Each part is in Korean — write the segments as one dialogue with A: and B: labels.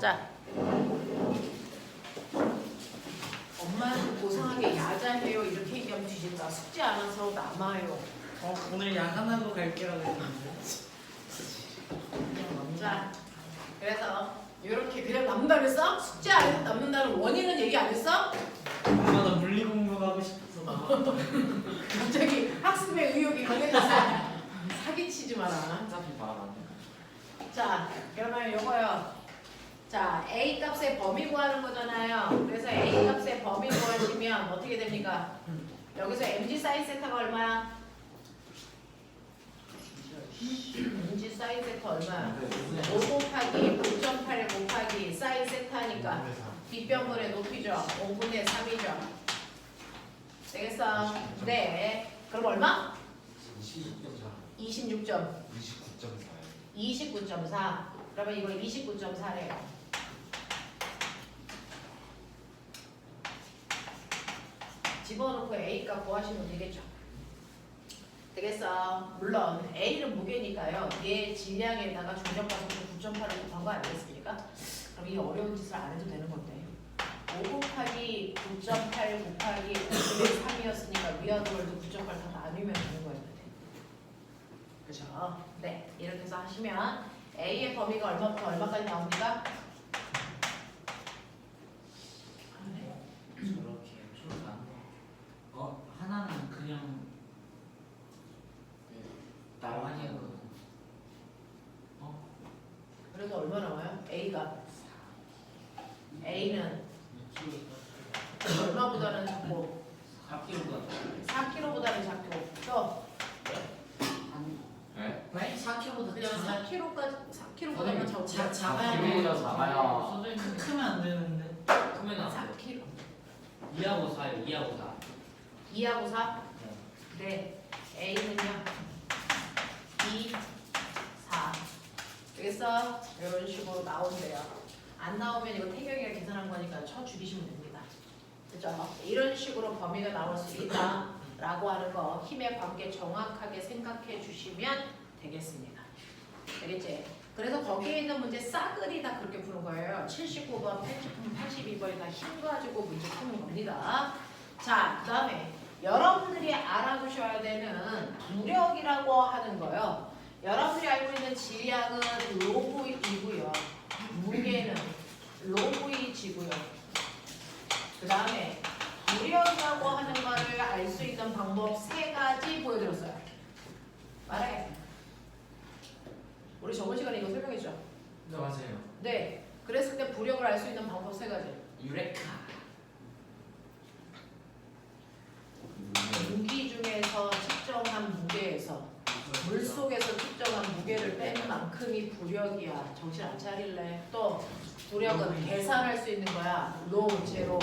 A: 자, 엄마는 고상하게 야자해요 이렇게 얘기하면 뒤진다. 숙제 안 와서 남아요.
B: 오늘 야간하고 갈게요.
A: 자, 그래서 이렇게 그냥 남는다면서? 숙제 안 해서 남는다는 원인은 얘기 안 했어?
B: 엄마 나 물리 공부 하고 싶어서 나.
A: 갑자기 학습의 의욕이 강해졌어. 사기치지 마라.
B: 어차피 말안 해.
A: 자, 그러면 요거요. 자, A 값의 범위 구하는 거잖아요. 그래서 A 값의 범위 구하시면 어떻게 됩니까? 여기서 mg 사인 세타가 얼마야? mg 사인 세타 얼마야? 5 곱하기 9.8 곱하기 사인 세타니까 빗변분의 높이죠. 5분의 3이죠. 되겠어? 네. 그럼 얼마? 29.4. 그러면 이거 29.4래요. 집어넣고 A값 구하시면 되겠죠. 되겠어. 물론 A는 무게니까요. 얘 질량에다가 중점가속도 9.8을 곱한 거 아니겠습니까? 그럼 이 어려운 짓을 안 해도 되는 건데 5 곱하기 9.8 곱하기 5분의 3이었으니까 위아더월도 9.8 다 나누면 되는 거였는데. 그죠? 네. 이렇게 해서 하시면 A의 범위가 얼마부터 얼마까지 나옵니까?
B: 저렇게 풀어가. 하나는 그냥 나와야 하거든.
A: 그래서 얼마 나와요? A가 A는 얼마보다는 작고
B: 4kg보다
A: 4kg보다는 작고 또
B: 네? 4kg보다
A: 그냥 4kg보다는 작고
B: 작아야
C: 작아요.
B: 선생님 크면 안 되는데.
C: 크면 안 돼.
A: 4kg
C: 2하고 4예요. 2하고 4.
A: 2하고 4? 네. A는요 2, 4 되겠어? 이런 식으로 나온대요. 안 나오면 이거 태경이가 계산한 거니까 쳐 줄이시면 됩니다. 그죠? 이런 식으로 범위가 나올 수 있다 라고 하는 거 힘의 관계 정확하게 생각해 주시면 되겠습니다. 되겠지? 그래서 거기에 있는 문제 싸그리 다 그렇게 푸는 거예요. 79번, 82번이 다 힘 가지고 문제 푸는 겁니다. 자, 그 다음에 여러분들이 알아두셔야 되는 무력이라고 하는 거요. 여러분들이 알고 있는 질량은 로그이고요. 무게는 로그이지고요. 그 다음에 무력이라고 하는 거를 알 수 있는 방법 3가지 보여드렸어요. 말해. 우리 저번 시간에 이거 설명했죠?
B: 네 맞아요.
A: 네. 그랬을 때 부력을 알 수 있는 방법 3가지.
B: 유레카.
A: 무기 중에서 측정한 무게에서 물속에서 측정한 무게를 뺀 만큼이 부력이야. 정신 안 차릴래? 또 부력은 계산할 수 있는 거야. 로 제로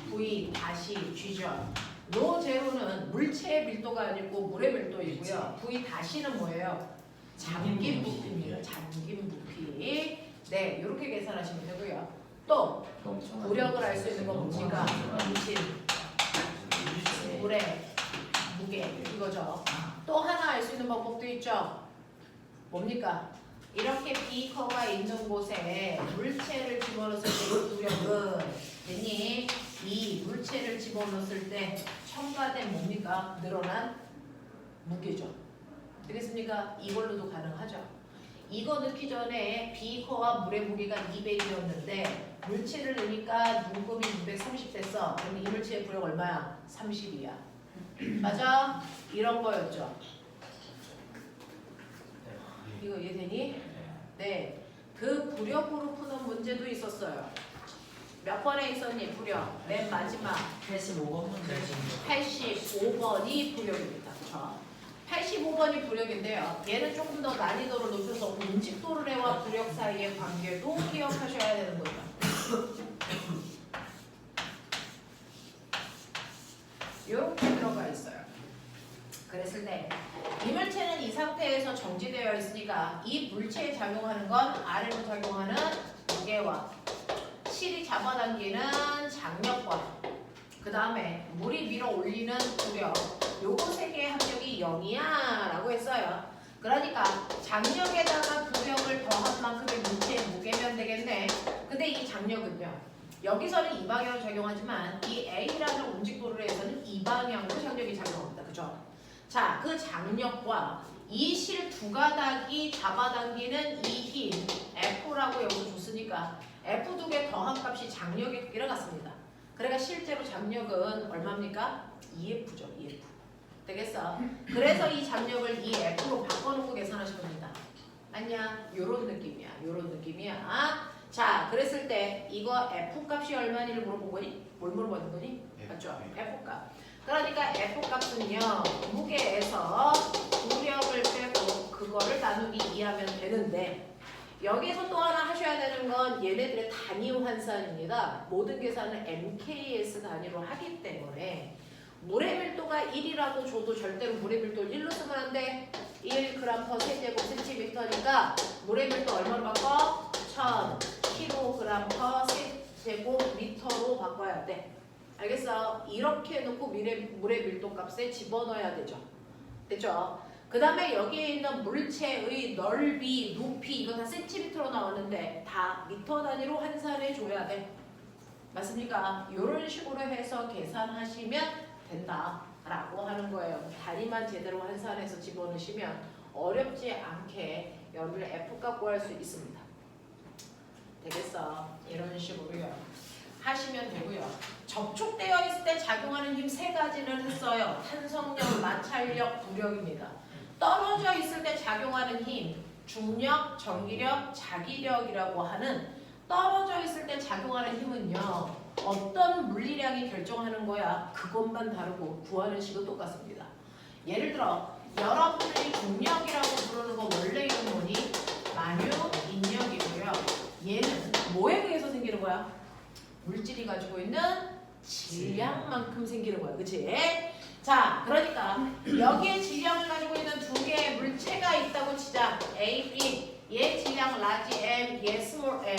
A: V 다시 G죠. 로 제로는 물체의 밀도가 아니고 물의 밀도이고요. V 다시는 뭐예요? 잠긴 부피입니다. 잠긴 부피. 네, 이렇게 계산하시면 되고요. 또 부력을 알 수 있는 건 뭡니까? 중심, 물의 무게 이거죠. 또 하나 알 수 있는 방법도 있죠. 뭡니까? 이렇게 비커가 있는 곳에 물체를 집어넣었을 때 부력은 괜히 이 물체를 집어넣었을 때 첨가된 뭡니까? 늘어난 무게죠. 되겠습니까? 이걸로도 가능하죠. 이거 넣기 전에 비커와 물의 무게가 200이었는데 물체를 넣으니까 눈금이 230 됐어. 그럼 이 물체의 부력 얼마야? 30이야. 맞아? 이런 거였죠. 이거 이해되니? 네. 그 부력으로 푸는 문제도 있었어요. 몇 번에 있었니? 부력. 맨 마지막
B: 85번 문제.
A: 85번이 부력입니다. 그렇죠? 85번이 부력인데요. 얘는 조금 더 난이도를 높여서 운집도르래와 부력 사이의 관계도 기억하셔야 되는 거죠. 이렇게 들어가 있어요. 그랬을 때 이 물체는 이 상태에서 정지되어 있으니까 이 물체에 작용하는 건 아래로 작용하는 무게와 실이 잡아당기는 장력과 그 다음에 물이 밀어 올리는 부력 요거 3개의 합력이 0이야 라고 했어요. 그러니까 장력에다가 부력을 더한 만큼의 물체의 무게면 되겠네. 근데 이 장력은요. 여기서는 이 방향으로 작용하지만 이 A라는 움직도로에서는 이 방향으로 장력이 작용합니다. 그죠? 자, 그 장력과 이 실 두 가닥이 잡아당기는 이 힘 F라고 여기서 줬으니까 F 두 개 더한 값이 장력의 크기를 갖습니다. 그러니까 실제로 장력은 얼마입니까? EF죠. EF. 되겠어? 그래서 이 장력을 EF로 바꿔놓고 계산하시면 됩니다. 맞냐? 요런 느낌이야. 요런 느낌이야. 자, 그랬을 때 이거 F 값이 얼마니를 물어본 거니? 뭘 물어보는 거니? 맞죠? F 값. 그러니까 F 값은요. 무게에서 부력을 빼고 그거를 나누기 2하면 되는데 여기서 또 하나 하셔야 되는 건 얘네들의 단위 환산입니다. 모든 계산을 MKS 단위로 하기 때문에 물의 밀도가 1이라고 줘도 절대로 물의 밀도를 1로 쓰면 안 돼. 1g/세제곱 cm니까 물의 밀도 얼마로 바꿔? 1000kg/세제곱 미터로 바꿔야 돼. 알겠어? 이렇게 놓고 물의 밀도 값에 집어넣어야 되죠. 됐죠? 그 다음에 여기에 있는 물체의 넓이, 높이 이거 다 센티미터로 나오는데 다 미터 단위로 환산해 줘야 돼. 맞습니까? 이런 식으로 해서 계산하시면 된다라고 하는 거예요. 단위만 제대로 환산해서 집어넣으시면 어렵지 않게 여러분들 F값 구할 수 있습니다. 되겠어? 이런 식으로요. 하시면 되고요. 접촉되어 있을 때 작용하는 힘 세 가지를 했어요. 탄성력, 마찰력, 부력입니다. 떨어져 있을 때 작용하는 힘, 중력, 전기력, 자기력이라고 하는 떨어져 있을 때 작용하는 힘은요. 어떤 물리량이 결정하는 거야. 그것만 다르고 구하는 식은 똑같습니다. 예를 들어 여러분들이 중력이라고 부르는 거 원래 이름 뭐니? 만유인력이고요. 얘는 뭐에 의해서 생기는 거야? 물질이 가지고 있는 질량만큼 생기는 거야. 그치? 자, 그러니까 여기에 질량을 가지고 있는 두 개의 물체가 있다고 치자. A, B. 얘 질량 라지 M, 얘 스몰 m.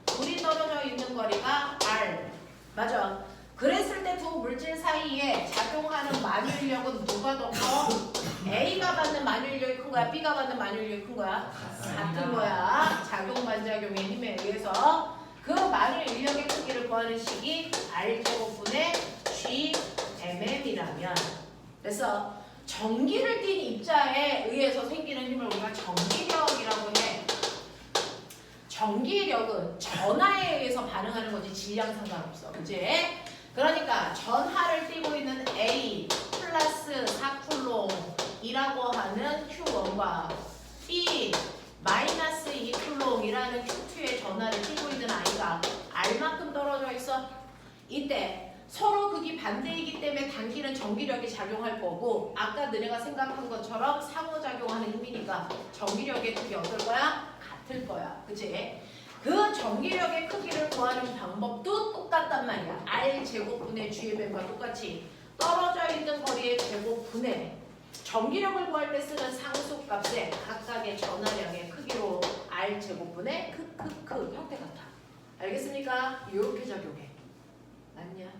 A: 둘이 떨어져 있는 거리가 R. 맞아. 그랬을 때 두 물질 사이에 작용하는 만유인력은 누가 더 커? A가 받는 만유인력이 큰 거야? B가 받는 만유인력이 큰 거야? 같은 거야. 작용 반작용의 힘에 의해서 그 만유인력의 크기를 구하는 식이 R제곱분의 GMM이라면 그래서 전기를 띤 입자에 의해서 생기는 힘을 우리가 전기력이라고 해. 전기력은 전하에 의해서 반응하는 거지 질량 상관없어. 그치? 그러니까 전하를 띠고 있는 A 플러스 4쿨롱이라고 하는 Q1과 B 마이너스 2쿨롱이라는 Q2의 전하를 띠고 있는 아이가 R만큼 떨어져 있어. 이때 서로 극이 반대이기 때문에 당기는 전기력이 작용할 거고 아까 너네가 생각한 것처럼 상호작용하는 힘이니까 전기력의 크기 어떨 거야? 같을 거야. 그치? 그 전기력의 크기를 구하는 방법도 똑같단 말이야. R제곱분의 GMM과 똑같이 떨어져 있는 거리의 제곱분의 전기력을 구할 때 쓰는 상수값에 각각의 전하량의 크기로 R제곱분의 크크크 형태 같아. 알겠습니까? 이렇게 적용해. 맞냐?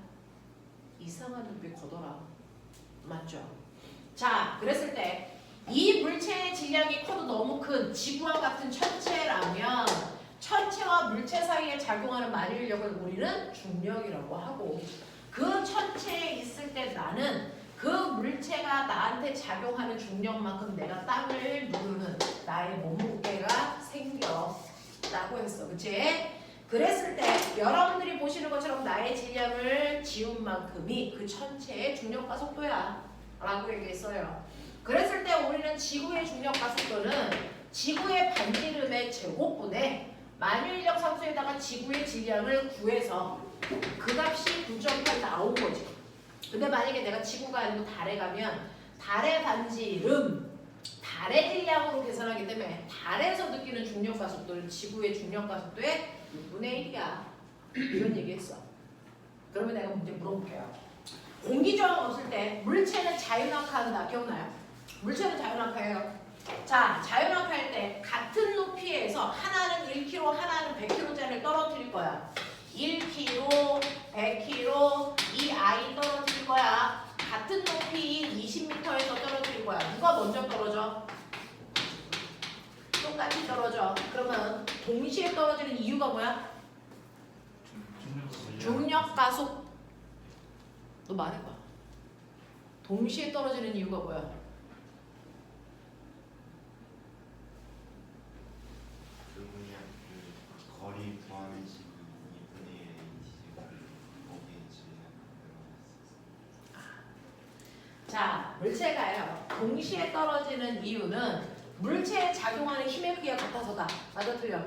A: 이상한 눈빛 거둬라. 맞죠? 자, 그랬을 때 이 물체의 질량이 커도 너무 큰 지구와 같은 천체라면 천체와 물체 사이에 작용하는 만유인력을 우리는 중력이라고 하고 그 천체에 있을 때 나는 그 물체가 나한테 작용하는 중력만큼 내가 땅을 누르는 나의 몸무게가 생겨 라고 했어. 그치? 그랬을 때 여러분들이 보시는 것처럼 나의 질량을 지운 만큼이 그 천체의 중력과 속도야 라고 얘기했어요. 그랬을 때 우리는 지구의 중력과 속도는 지구의 반지름의 제곱분의 만유인력 상수에다가 지구의 질량을 구해서 그 값이 9.8 나온 거지. 근데 만약에 내가 지구가 아니고 달에 가면 달의 반지름, 달의 질량으로 계산하기 때문에 달에서 느끼는 중력과 속도는 지구의 중력과 속도의 6분의 1이야. 이런 얘기했어. 그러면 내가 문제 물어볼게요. 공기저항 없을 때 물체는 자유낙하한다. 기억나요? 물체는 자유낙하해요. 자, 자유낙하할 때 같은 높이에서 하나는 1kg, 하나는 100kg짜리를 떨어뜨릴 거야. 1kg, 100kg 이 아이 떨어뜨릴 거야. 같은 높이 20m에서 떨어뜨릴 거야. 누가 먼저 떨어져? 똑같이 떨어져. 그러면 동시에 떨어지는 이유가 뭐야? 중력 가속. 너 말해봐. 동시에 떨어지는 이유가 뭐야?
D: 그 거리 구하는 식이 2분의 1 식을 거기에
A: 자, 물체가요. 동시에 떨어지는 이유는 물체에 작용하는 힘의 크기가 같아서다. 맞아 틀려?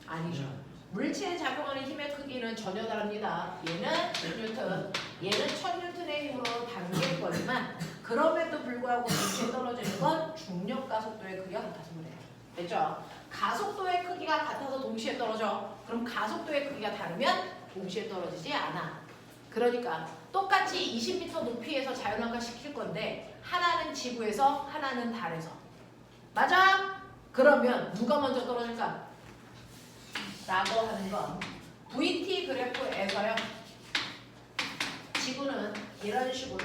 A: 아니죠. 물체에 작용하는 힘의 크기는 전혀 다릅니다. 얘는 1뉴턴, 얘는 1000뉴턴의 힘으로 당길 거지만 그럼에도 불구하고 동시에 떨어지는 건 중력 가속도의 크기가 같아서 그래요. 됐죠? 가속도의 크기가 같아서 동시에 떨어져. 그럼 가속도의 크기가 다르면 동시에 떨어지지 않아. 그러니까 똑같이 20m 높이에서 자연환화 시킬 건데 하나는 지구에서 하나는 달에서. 맞아? 그러면 누가 먼저 떨어질까? 라고 하는 건 VT 그래프에서요. 지구는 이런 식으로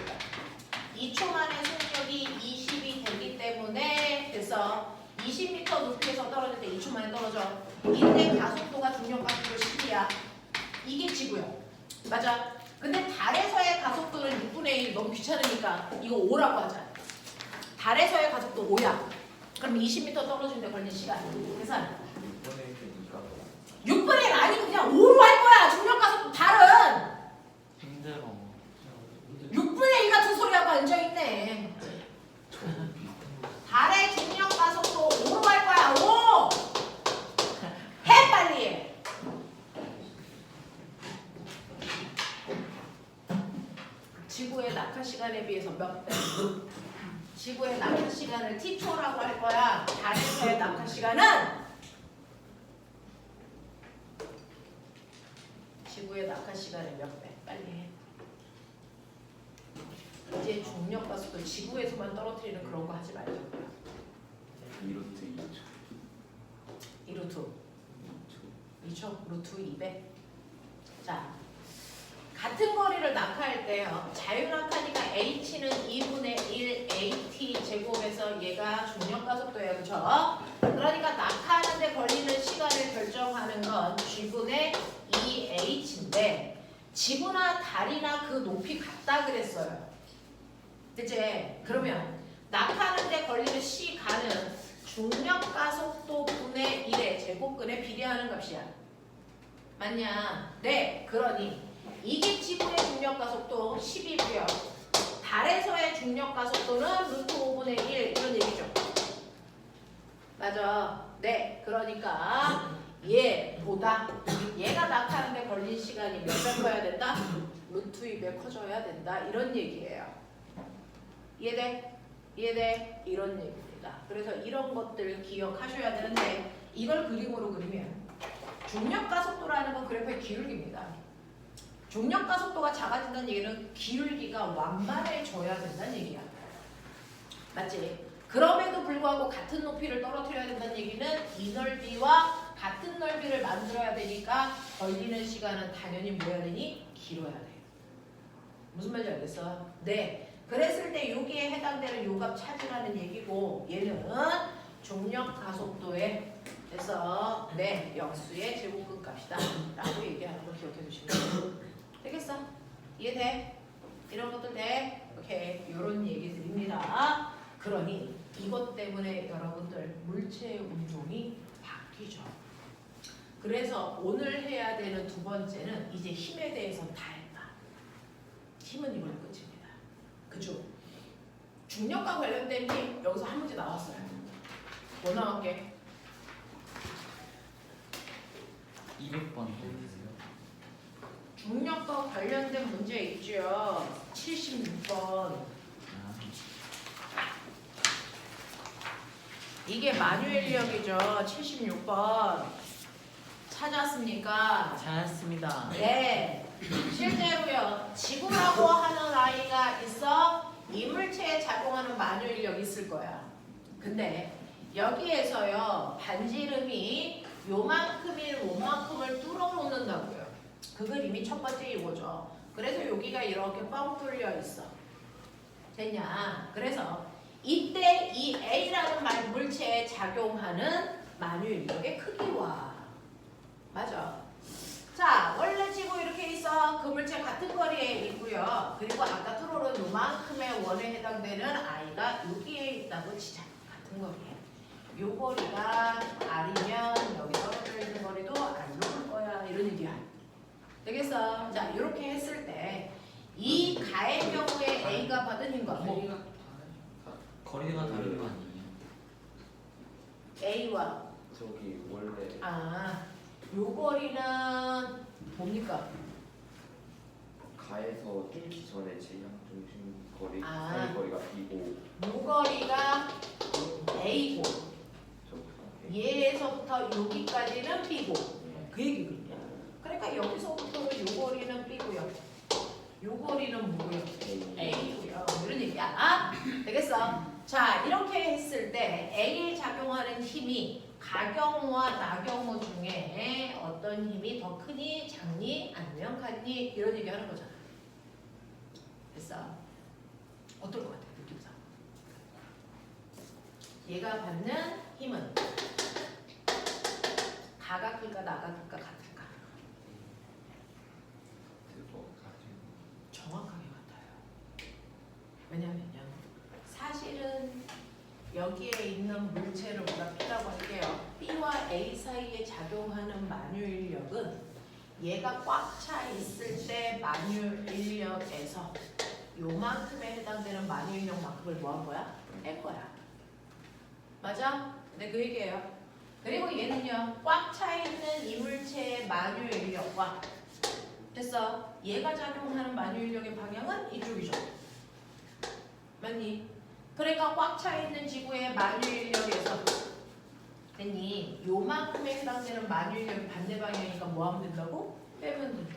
A: 2초 만에 속력이 20이 되기 때문에 그래서 20m 높이에서 떨어질 때 2초 만에 떨어져. 이때 가속도가 중력 가속도 10이야. 이게 지구야. 맞아? 근데 달에서의 가속도는 6분의 1. 너무 귀찮으니까 이거 5라고 하자. 달에서의 가속도 5야. 그럼 20m 떨어지는데 걸린 시간. 계산. 6분의 1 아니고 그냥 5로 할 거야. 중력 가속도 달은.
B: 힘들어.
A: 6분의 1 같은 소리하고 앉아있네. 달의 중력 가속도 5로 할 거야. 5! 해 빨리. 지구의 낙하 시간에 비해서 몇 배? 지구의 낙하 시간을 T초라고 할 거야. 달에서의 낙하 시간은 지구의 낙하 시간의 몇 배? 빨리 해. 이제 중력 가속도 지구에서만 떨어뜨리는 그런 거 하지 말자고요.
D: 2루트 2초
A: 2루트 2초? 루트 200. 자, 같은 거리를 낙하할 때요. 자유낙하니까 h는 2분의 1 at 제곱에서 얘가 중력 가속도예요. 그렇죠? 그러니까 낙하하는데 걸리는 시간을 결정하는 건 g분의 2h인데 지구나 달이나 그 높이 같다 그랬어요. 그치? 그러면 낙하하는데 걸리는 시간은 중력 가속도 분의 1의 제곱근에 비례하는 값이야. 맞냐? 네. 그러니 이게 지구의 중력 가속도 10이고요. 달에서의 중력 가속도는 루트 5분의 1 이런 얘기죠. 맞아. 네. 그러니까 얘보다 얘가 낙하하는데 걸린 시간이 몇 배 커야 된다? 루트 2배 커져야 된다. 이런 얘기예요. 이해돼? 이해돼? 이런 얘기입니다. 그래서 이런 것들 기억하셔야 되는데 이걸 그림으로 그리면 중력 가속도라는 건 그래프의 기울기입니다. 중력 가속도가 작아진다는 얘기는 기울기가 완만해져야 된다는 얘기야. 맞지? 그럼에도 불구하고 같은 높이를 떨어뜨려야 된다는 얘기는 이 넓이와 같은 넓이를 만들어야 되니까 걸리는 시간은 당연히 뭐 해야 되니? 길어야 돼. 무슨 말인지 알겠어? 네. 그랬을 때 여기에 해당되는 요 값 찾으라는 얘기고 얘는 중력 가속도에 그래서 네 역수의 제곱근 값이다 라고 얘기하는 거 기억해 주시면 되겠어? 이해돼? 이런 것도 돼? 오케이 요런 얘기들입니다. 그러니 이것 때문에 여러분들 물체의 운동이 바뀌죠. 그래서 오늘 해야 되는 두 번째는 이제 힘에 대해서 다 했다. 힘은 이걸로 끝입니다. 그죠? 중력과 관련된 힘 여기서 한 문제 나왔어요. 뭐 나올게?
B: 200번 해주세요.
A: 중력과 관련된 문제 있죠. 76번. 이게 마뉴엘력이죠. 76번. 찾았습니까?
B: 잘했습니다.
A: 네. 실제로요. 지구라고 하는 아이가 있어. 이물체에 작용하는 마뉴일력이 있을 거야. 근데 여기에서요. 반지름이 요만큼인 요만큼을 뚫어놓는다고요. 그 그림이 첫 번째 이거죠. 그래서 여기가 이렇게 뻥 뚫려 있어. 됐냐? 그래서 이때 이 A라는 물체에 작용하는 만유인력의 크기와 맞아. 자, 원래 지구 이렇게 있어. 그물체 같은 거리에 있고요. 그리고 아까 트롤은 요만큼의 원에 해당되는 아이가 여기에 있다고 치자. 같은 거리에. 요 거리가 R이면 여기 떨어져 있는 거리도 R일 거야. 이런 얘기야. 되겠어? 자, 이렇게 했을 때 이 가의 경우에 A가 받은 힘과 뭐?
B: 거리가 다른 거 아니에요?
A: A와
D: 저기 원래
A: 요 거리는 뭡니까?
D: 가에서 뚫기 전에 제형 중심 거리
A: 아.
D: 사이 거리가 B고
A: 요 거리가 A고
D: 저기서
A: 얘에서부터 여기까지는 B고 그 얘기거든요. 그러니까 여기서부터 요 거리는 B고요. 요 거리는 뭐고요? A고요. 이런 얘기야. 되겠어? 자, 이렇게 했을 때 A에 작용하는 힘이 가경우와 나경우 중에 어떤 힘이 더 크니, 작니, 아니면 같니? 이런 얘기 하는 거잖아. 됐어? 어떨 것 같아? 느낌상. 얘가 받는 힘은 가가 클까, 나가 클까, 같을까? 정확하게 같아요. 왜냐면요. 사실은 여기에 있는 물체를 우리가 P라고 할게요. B와 A 사이에 작용하는 만유인력은 얘가 꽉 차 있을 때 만유인력에서 요만큼에 해당되는 만유인력만큼을 뭐 한 거야? 뺄 거야. 맞아? 네, 그 얘기예요. 그리고 얘는요. 꽉 차 있는 이물체의 만유인력과 됐어? 얘가 작용하는 만유인력의 방향은 이쪽이죠. 맞니? 그러니까 꽉 차 있는 지구의 만유인력에서 됐니? 요만큼에 해당되는 만유인력이 반대 방향이니까 뭐 하면 된다고? 빼면 된다.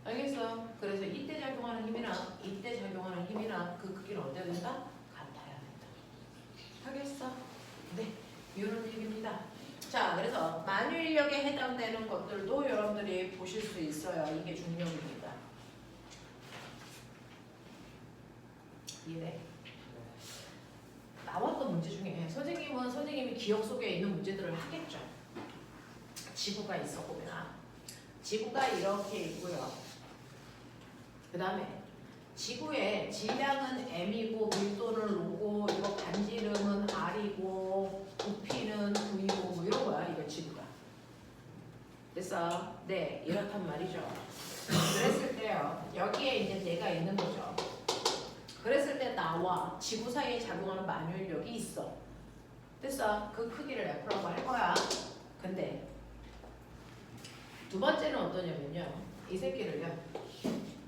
A: 알겠어? 그래서 이때 작용하는 힘이나 이때 작용하는 힘이나 그 크기는 어때야 된다? 같아야 된다. 하겠어? 네. 이런 얘기입니다. 자, 그래서 만유인력에 해당되는 것들도 여러분들이 보실 수 있어요. 이게 중요합니다. 이해? 나왔던 문제 중에 선생님은 선생님이 기억 속에 있는 문제들을 하겠죠. 지구가 있어 보면 지구가 이렇게 있고요. 그 다음에 지구의 질량은 m이고 밀도는 r고 이거 반지름은 r이고 부피는 v고 뭐 이런 거야. 이거 지구가. 됐어? 네, 이렇단 말이죠. 그랬을 때요. 여기에 이제 내가 있는 거죠. 그랬을 때 나와 지구 사이에 작용하는 만유인력이 있어. 됐어? 그 크기를 F라고 할 거야. 근데 두 번째는 어떠냐면요. 이 새끼를요.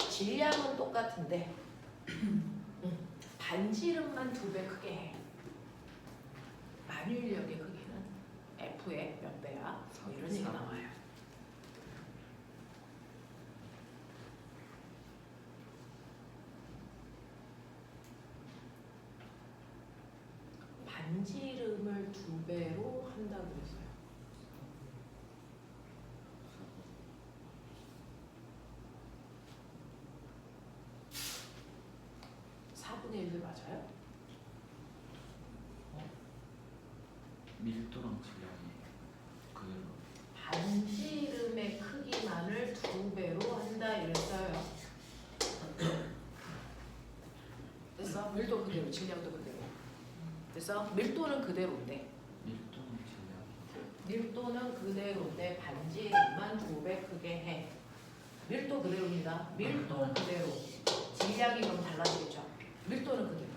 A: 질량은 똑같은데 반지름만 2배 크게 해. 만유인력의 크기는 F의 몇 배야? 이런 얘기 나와요. 반지름을 2배로 한다고 했어요. 4분의 1도 맞아요?
B: 밀도랑 질량이 그대로.
A: 반지름의 크기만을 2배로 한다 이랬어요. 됐어? 밀도 그대로, 질량도 그대로. 됐어? 밀도는 그대로인데.
B: 밀도랑 질량.
A: 밀도는 그대로인데 반지름만 2배 크게 해. 밀도 그대로입니다. 밀도 그대로. 질량이 그럼 달라지겠죠? 밀도는 그대로.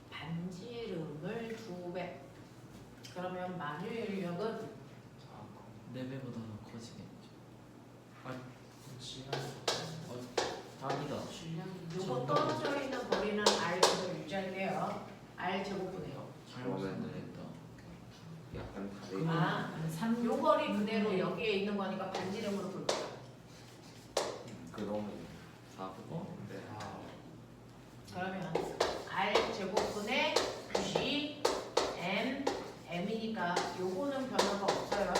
A: 반지름을 2배. 그러면 만유인력은
B: 4배보다 더 커지겠죠. 아니다.
A: 요거 떨어져 있는 거리는 R 제곱 유지할게요. R 제곱분해요.
B: 잘못했다.
D: 약간 다르게
A: 요 거리 그대로 여기에 있는 거니까 반지름으로 볼 거야.
D: 그러면 4분의
A: 그러면 R 제곱분의 G M M이니까 요거는 변화가 없어요.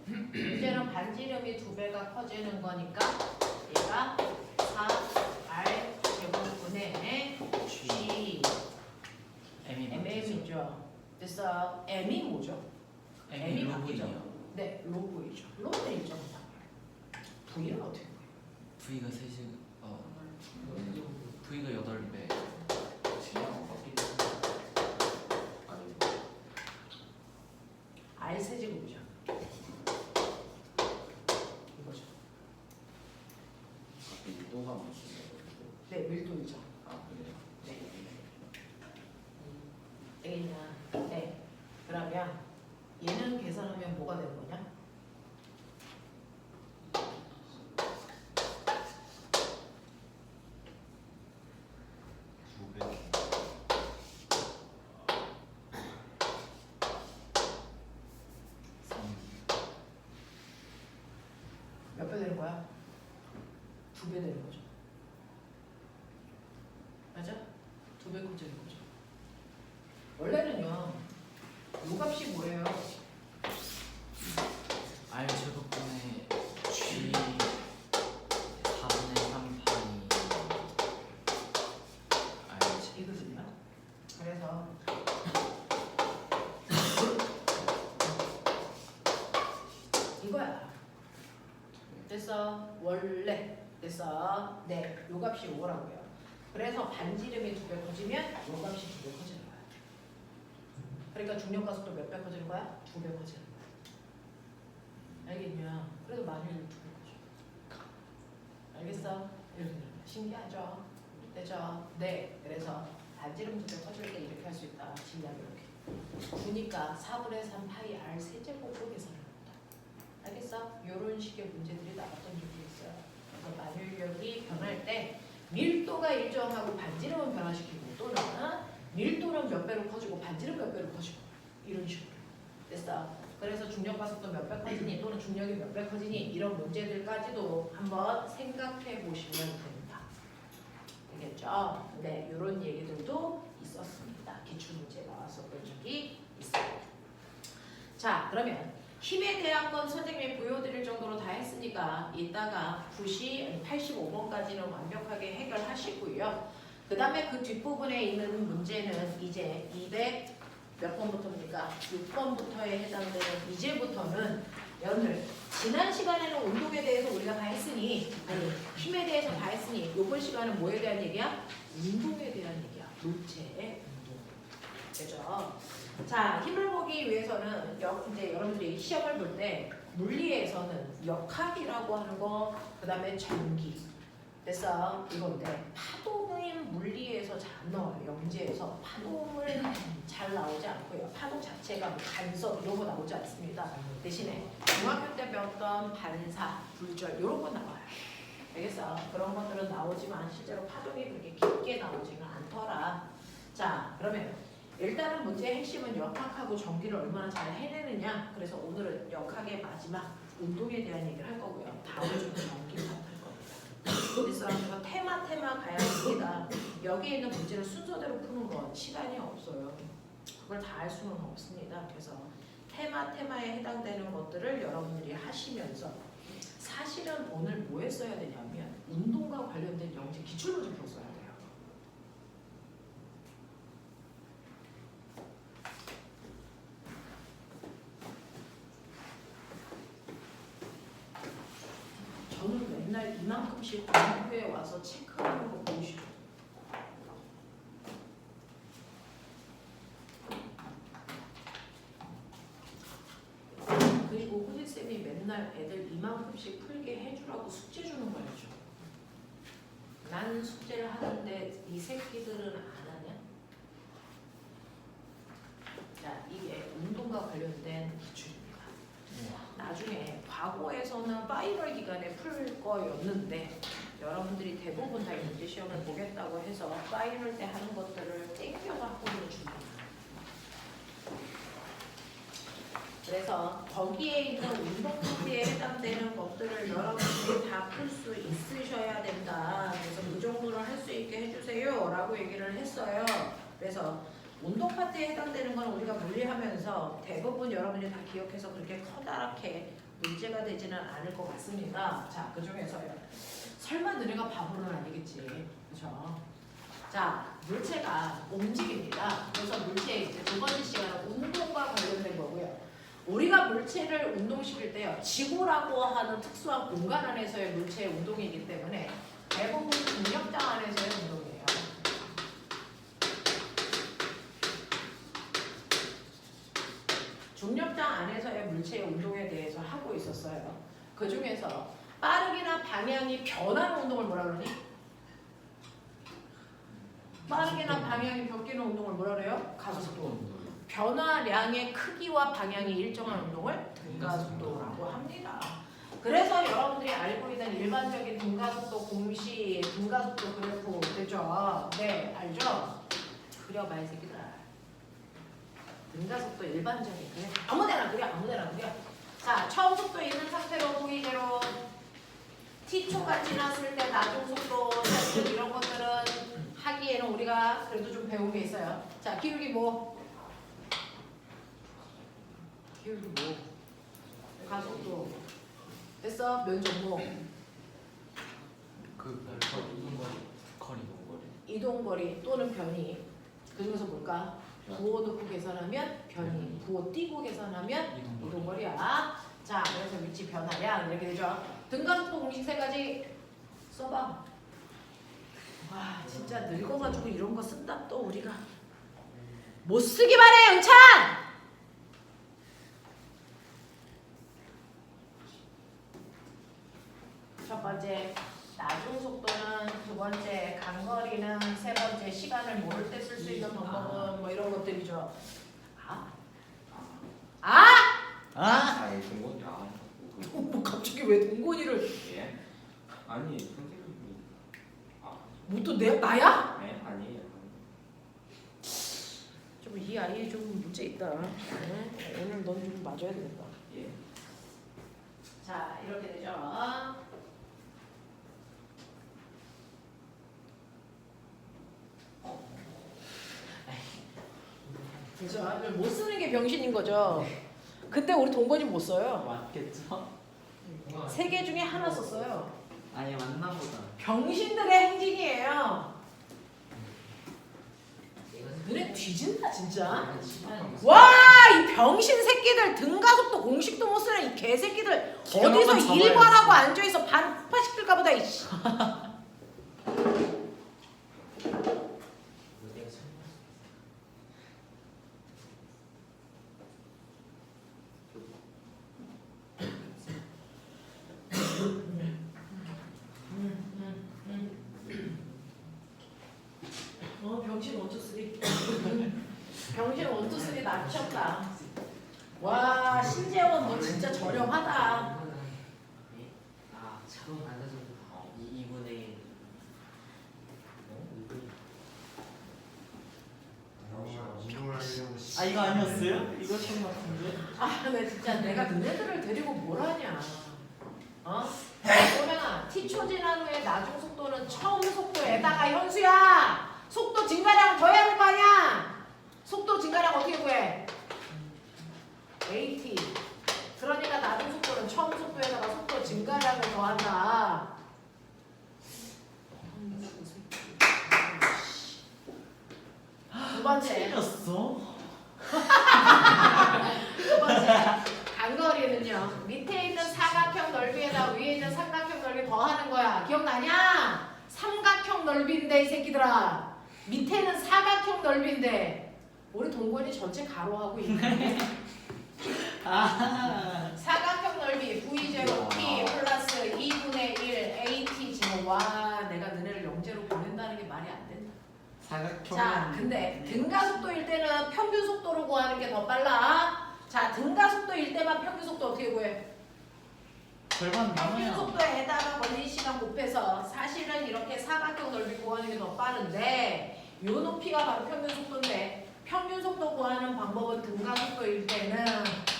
A: 문제는 반지름이 2배가 커지는 거니까 얘가 4R 제곱분의 G 그래서 m이 뭐죠?
B: M이
A: 바뀌죠.
B: 로그인이요.
A: 네, 로그이죠. 로그는 일정이다. V는 어떻게 돼요?
B: V가 3시 V가 8배.
D: 질량 바뀌는 아니
A: R 세제곱이죠. 이거죠.
D: 밀도가 무슨
A: 네, 밀도이죠.
D: 아 그래요?
A: 네. 되겠냐? 네. 그러면 얘는 계산하면 뭐가 되는 거냐?
D: 두 배.
A: 몇 배 되는 거야? 2배 되는 거죠. 맞아? 2배 곱되는 거죠. 원래는요, 요 값이 뭐예요?
B: R 제곱분의 G 4분의 3 파이 R 제곱.
A: 이거입니다. 그래서 이거야. 됐어. 원래 됐어. 네, 요 값이 요거라고요. 그래서 반지름이 2배 커지면 요 값이 2배 커지는 거야. 그러니까 중력 가속도 몇 배 커지는 거야? 2배 커지는 거야. 알겠냐? 그래도 만유율 2배 커져. 알겠어? 이렇게 되는 거야. 신기하죠? 되죠? 네. 그래서 반지름 2배 커질 때 이렇게 할 수 있다. 진략 이렇게. 9니까 4분의 3 파이 r 세제곱으로 계산을 합니다. 알겠어? 이런 식의 문제들이 나왔던 적이 있어요. 그래서 만유인력이 변할 때 밀도가 일정하고 반지름은 변화시키고 또는 밀도는 몇 배로 커지고 반지름 몇 배로 커지고 이런 식으로. 됐어? 그래서 중력 가속도 몇 배 커지니 또는 중력이 몇 배 커지니 이런 문제들까지도 한번 생각해 보시면 됩니다. 되겠죠? 네, 이런 얘기들도 있었습니다. 기출문제 나왔었던 적이 있어요. 자, 그러면 힘에 대한 건 선생님이 보여드릴 정도로 다 했으니까 이따가 9시 85번까지는 완벽하게 해결하시고요. 그 다음에 그 뒷부분에 있는 문제는 이제 200 몇 번부터입니까? 6번부터에 해당되는 이제부터는 여러분들 지난 시간에는 운동에 대해서 우리가 다 했으니 아니 힘에 대해서 다 했으니 이번 시간은 뭐에 대한 얘기야? 운동에 대한 얘기야. 물체의 운동. 그죠? 자, 힘을 보기 위해서는 이제 여러분들이 시험을 볼 때 물리에서는 역학이라고 하는 거, 그 다음에 전기. 됐어? 이건데 파동은 물리에서 잘 안 나와요. 영재에서 파동을 잘 나오지 않고요. 파동 자체가 뭐 간섭 이런 거 나오지 않습니다. 대신에 중학교 때 배웠던 반사, 불절 이런 거 나와요. 알겠어? 그런 것들은 나오지만 실제로 파동이 그렇게 깊게 나오지는 않더라. 자, 그러면 일단은 문제의 핵심은 역학하고 전기를 얼마나 잘 해내느냐. 그래서 오늘은 역학의 마지막 운동에 대한 얘기를 할 거고요. 다음 주는 전기를 할 겁니다. 그래서 이거 테마 가야 됩니다. 여기에 있는 문제를 순서대로 푸는 건 시간이 없어요. 그걸 다 할 수는 없습니다. 그래서 테마에 해당되는 것들을 여러분들이 하시면서 사실은 오늘 뭐 했어야 되냐면 운동과 관련된 영재 기출문제 풀었어야 돼요. 저는 맨날 이만큼씩 공부에 와서 체크하는 거 보이시죠? 그리고 호진쌤이 맨날 애들 이만큼씩 풀게 해주라고 숙제 주는 거 알죠? 난 숙제를 하는데 이 새끼들은 안 하냐? 자, 이게 운동과 관련된 기출입니다. 나중에 과거에서는 파이널 기간에 풀 거였는데 여러분들이 대부분 다 문제 시험을 보겠다고 해서 파이널 때 하는 것들을 땡겨서 학원으로 줍니다. 그래서 거기에 있는 운동 문제에 해당되는 것들을 여러분들이 다 풀 수 있으셔야 된다. 그래서 그 정도는 할 수 있게 해주세요 라고 얘기를 했어요. 그래서 운동 파트에 해당되는 건 우리가 물리하면서 대부분 여러분이 다 기억해서 그렇게 커다랗게 문제가 되지는 않을 것 같습니다. 자, 그 중에서요. 설마 너네가 바보는 아니겠지. 그죠? 자, 물체가 움직입니다. 그래서 물체 이제 두 번째 시간은 운동과 관련된 거고요. 우리가 물체를 운동시킬 때요, 지구라고 하는 특수한 공간 안에서의 물체의 운동이기 때문에 대부분 중력장 안에서의 운동이에요. 중력장 안에서의 물체의 운동에 대해서 하고 있었어요. 그 중에서 빠르기나 방향이 변하는 운동을 뭐라 그러니? 빠르기나 방향이 바뀌는 운동을 뭐라 그래요? 가속도. 변화량의 크기와 방향이 일정한 운동을 등가속도라고 합니다. 그래서 여러분들이 알고 있는 일반적인 등가속도 공식, 등가속도 그래프 되죠? 네, 알죠? 그려봐 이 새끼들. 등가속도 일반적인 그래프. 아무데나 그려, 아무데나 그려. 자, 처음 속도 있는 상태로 V제로 T초가 지났을 때 나중 속도 이런 것들은 하기에는 우리가 그래도 좀 배운 게 있어요. 자, 기울기 뭐? 기울기 뭐? 가속도. 됐어? 면 종목.
B: 그 거리.
A: 이동거리 또는 변이. 그 중에서 뭘까? 부호 넣고 계산하면 변이. 부호 띄고 계산하면 이동거리야. 자, 그래서 위치 변화량 이렇게 되죠. 등가속도 공식 세 가지 써봐. 와, 진짜 늙어가지고 이런 거 쓴다 또 우리가 못 쓰기만 해, 은찬! 첫 번째 나중 속도는, 두 번째 간거리는, 세 번째 시간을 모를 때 쓸 수 있는 방법은 뭐 이런 것들이죠.
D: 아예 동건이
A: 뭐 갑자기 왜 동건이를?
D: 예? 아니 선생님이
A: 뭐 또 나야?
D: 네 아니에요.
A: 좀 이 아이 좀 문제 있다. 응? 오늘 넌 좀 맞아야 되겠다.
D: 예.
A: 자, 이렇게 되죠. 그죠? 못 쓰는 게 병신인 거죠. 근데 우리 동건이 못 써요.
B: 맞겠죠?
A: 세 개 중에 하나 썼어요.
B: 아니 맞나 보다.
A: 병신들의 행진이에요. 눈에 뒤진다 진짜. 와, 이 병신 새끼들 등가속도 공식도 못 쓰는 이 개새끼들 어디서 일관하고 앉아있어 반 폭파시킬까 보다 이씨. 병신 원투쓰리. 병신 원투쓰리 낮췄다. 와, 신재원 너 진짜 저렴하다.
C: 자동 앉아서 2분의
B: 아 이거 아니었어요? 이거 처음 같은데?
A: 아, 나 진짜 내가 너네들을 데리고 뭘 하냐. 어? 꼬맹아, T초 지난 후에 나중 속도는 처음 속도에다가 현수야! 속도 증가량 더해야 될 거 아니야? 속도 증가량 어떻게 구해? AT. 그러니까 나중 속도는 처음 속도에다가 속도 증가량을 더한다. 두 번째.
B: 틀렸어?
A: 두 번째. 간거리는요. 밑에 있는 사각형 넓이에다 위에 있는 삼각형 넓이 더하는 거야. 기억나냐? 삼각형 넓이인데 이 새끼들아. 밑에는 사각형 넓이인데 우리 동건이 전체 가로하고 있네. 사각형 넓이 V0 T 플러스 2분의 1 AT 지금 와, 내가 너네를 영재로 보낸다는 게 말이 안 된다.
B: 사각형.
A: 자, 근데 등가속도일 때는 평균 속도로 구하는 게 더 빨라. 자, 등가속도일 때만 평균 속도 어떻게 구해?
B: 절반
A: 평균
B: 남아요.
A: 속도에다가 걸린 시간 곱해서 사실은 이렇게 사각형 넓이 구하는 게 더 빠른데 요 높이가 바로 평균 속도인데 평균 속도 구하는 방법은 등가속도일 때는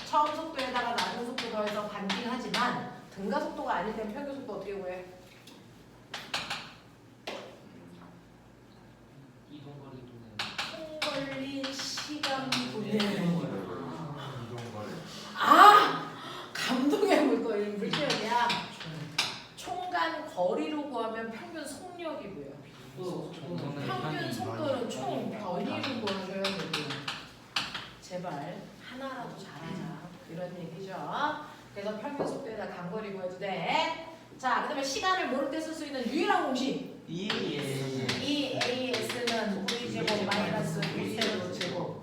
A: 처음 속도에다가 나중 속도 더해서 반띵하지만 등가속도가 아닐 때는 평균 속도 어떻게 구해?
C: 이동거리도는
A: 총 걸린 시간분의
D: 이동거리.
A: 감동의 물질이야. 총간 거리로 구하면 평균 속력이고요. 평균 속도는 총 더니 공부하셔야 되고 제발 하나라도 잘하자 이런 얘기죠. 그래서 평균 속도에다 간거리 구해도 돼. 자, 그다음에 시간을 모를 때 쓸 수 있는 유일한 공식. EAS는 V 제곱 마이너스 V 제곱.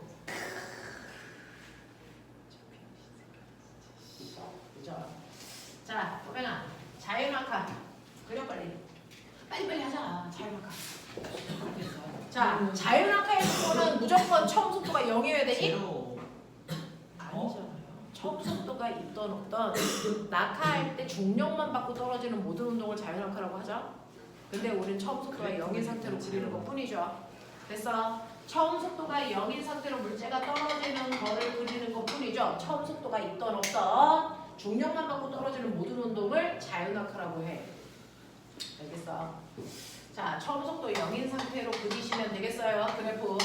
A: 그죠? 자, 호뱅아, 자유낙하 그려 빨리. 빨리 하자. 자유낙하. 자, 자유낙하의 속도는 무조건 처음 속도가 0이어야 되니? 아니잖아요. 처음 속도가 있던 없던 낙하할 때 중력만 받고 떨어지는 모든 운동을 자유낙하라고 하죠. 근데 우리는 처음 속도가 0인 상태로 그리는 것 뿐이죠. 그래서 처음 속도가 0인 상태로 물체가 떨어지는 거를 그리는 것 뿐이죠. 처음 속도가 있던 없던 중력만 받고 떨어지는 모든 운동을 자유낙하라고 해. 알겠어? 자, 처음 속도 0인 상태로 그리시면 되겠어요. 그래프.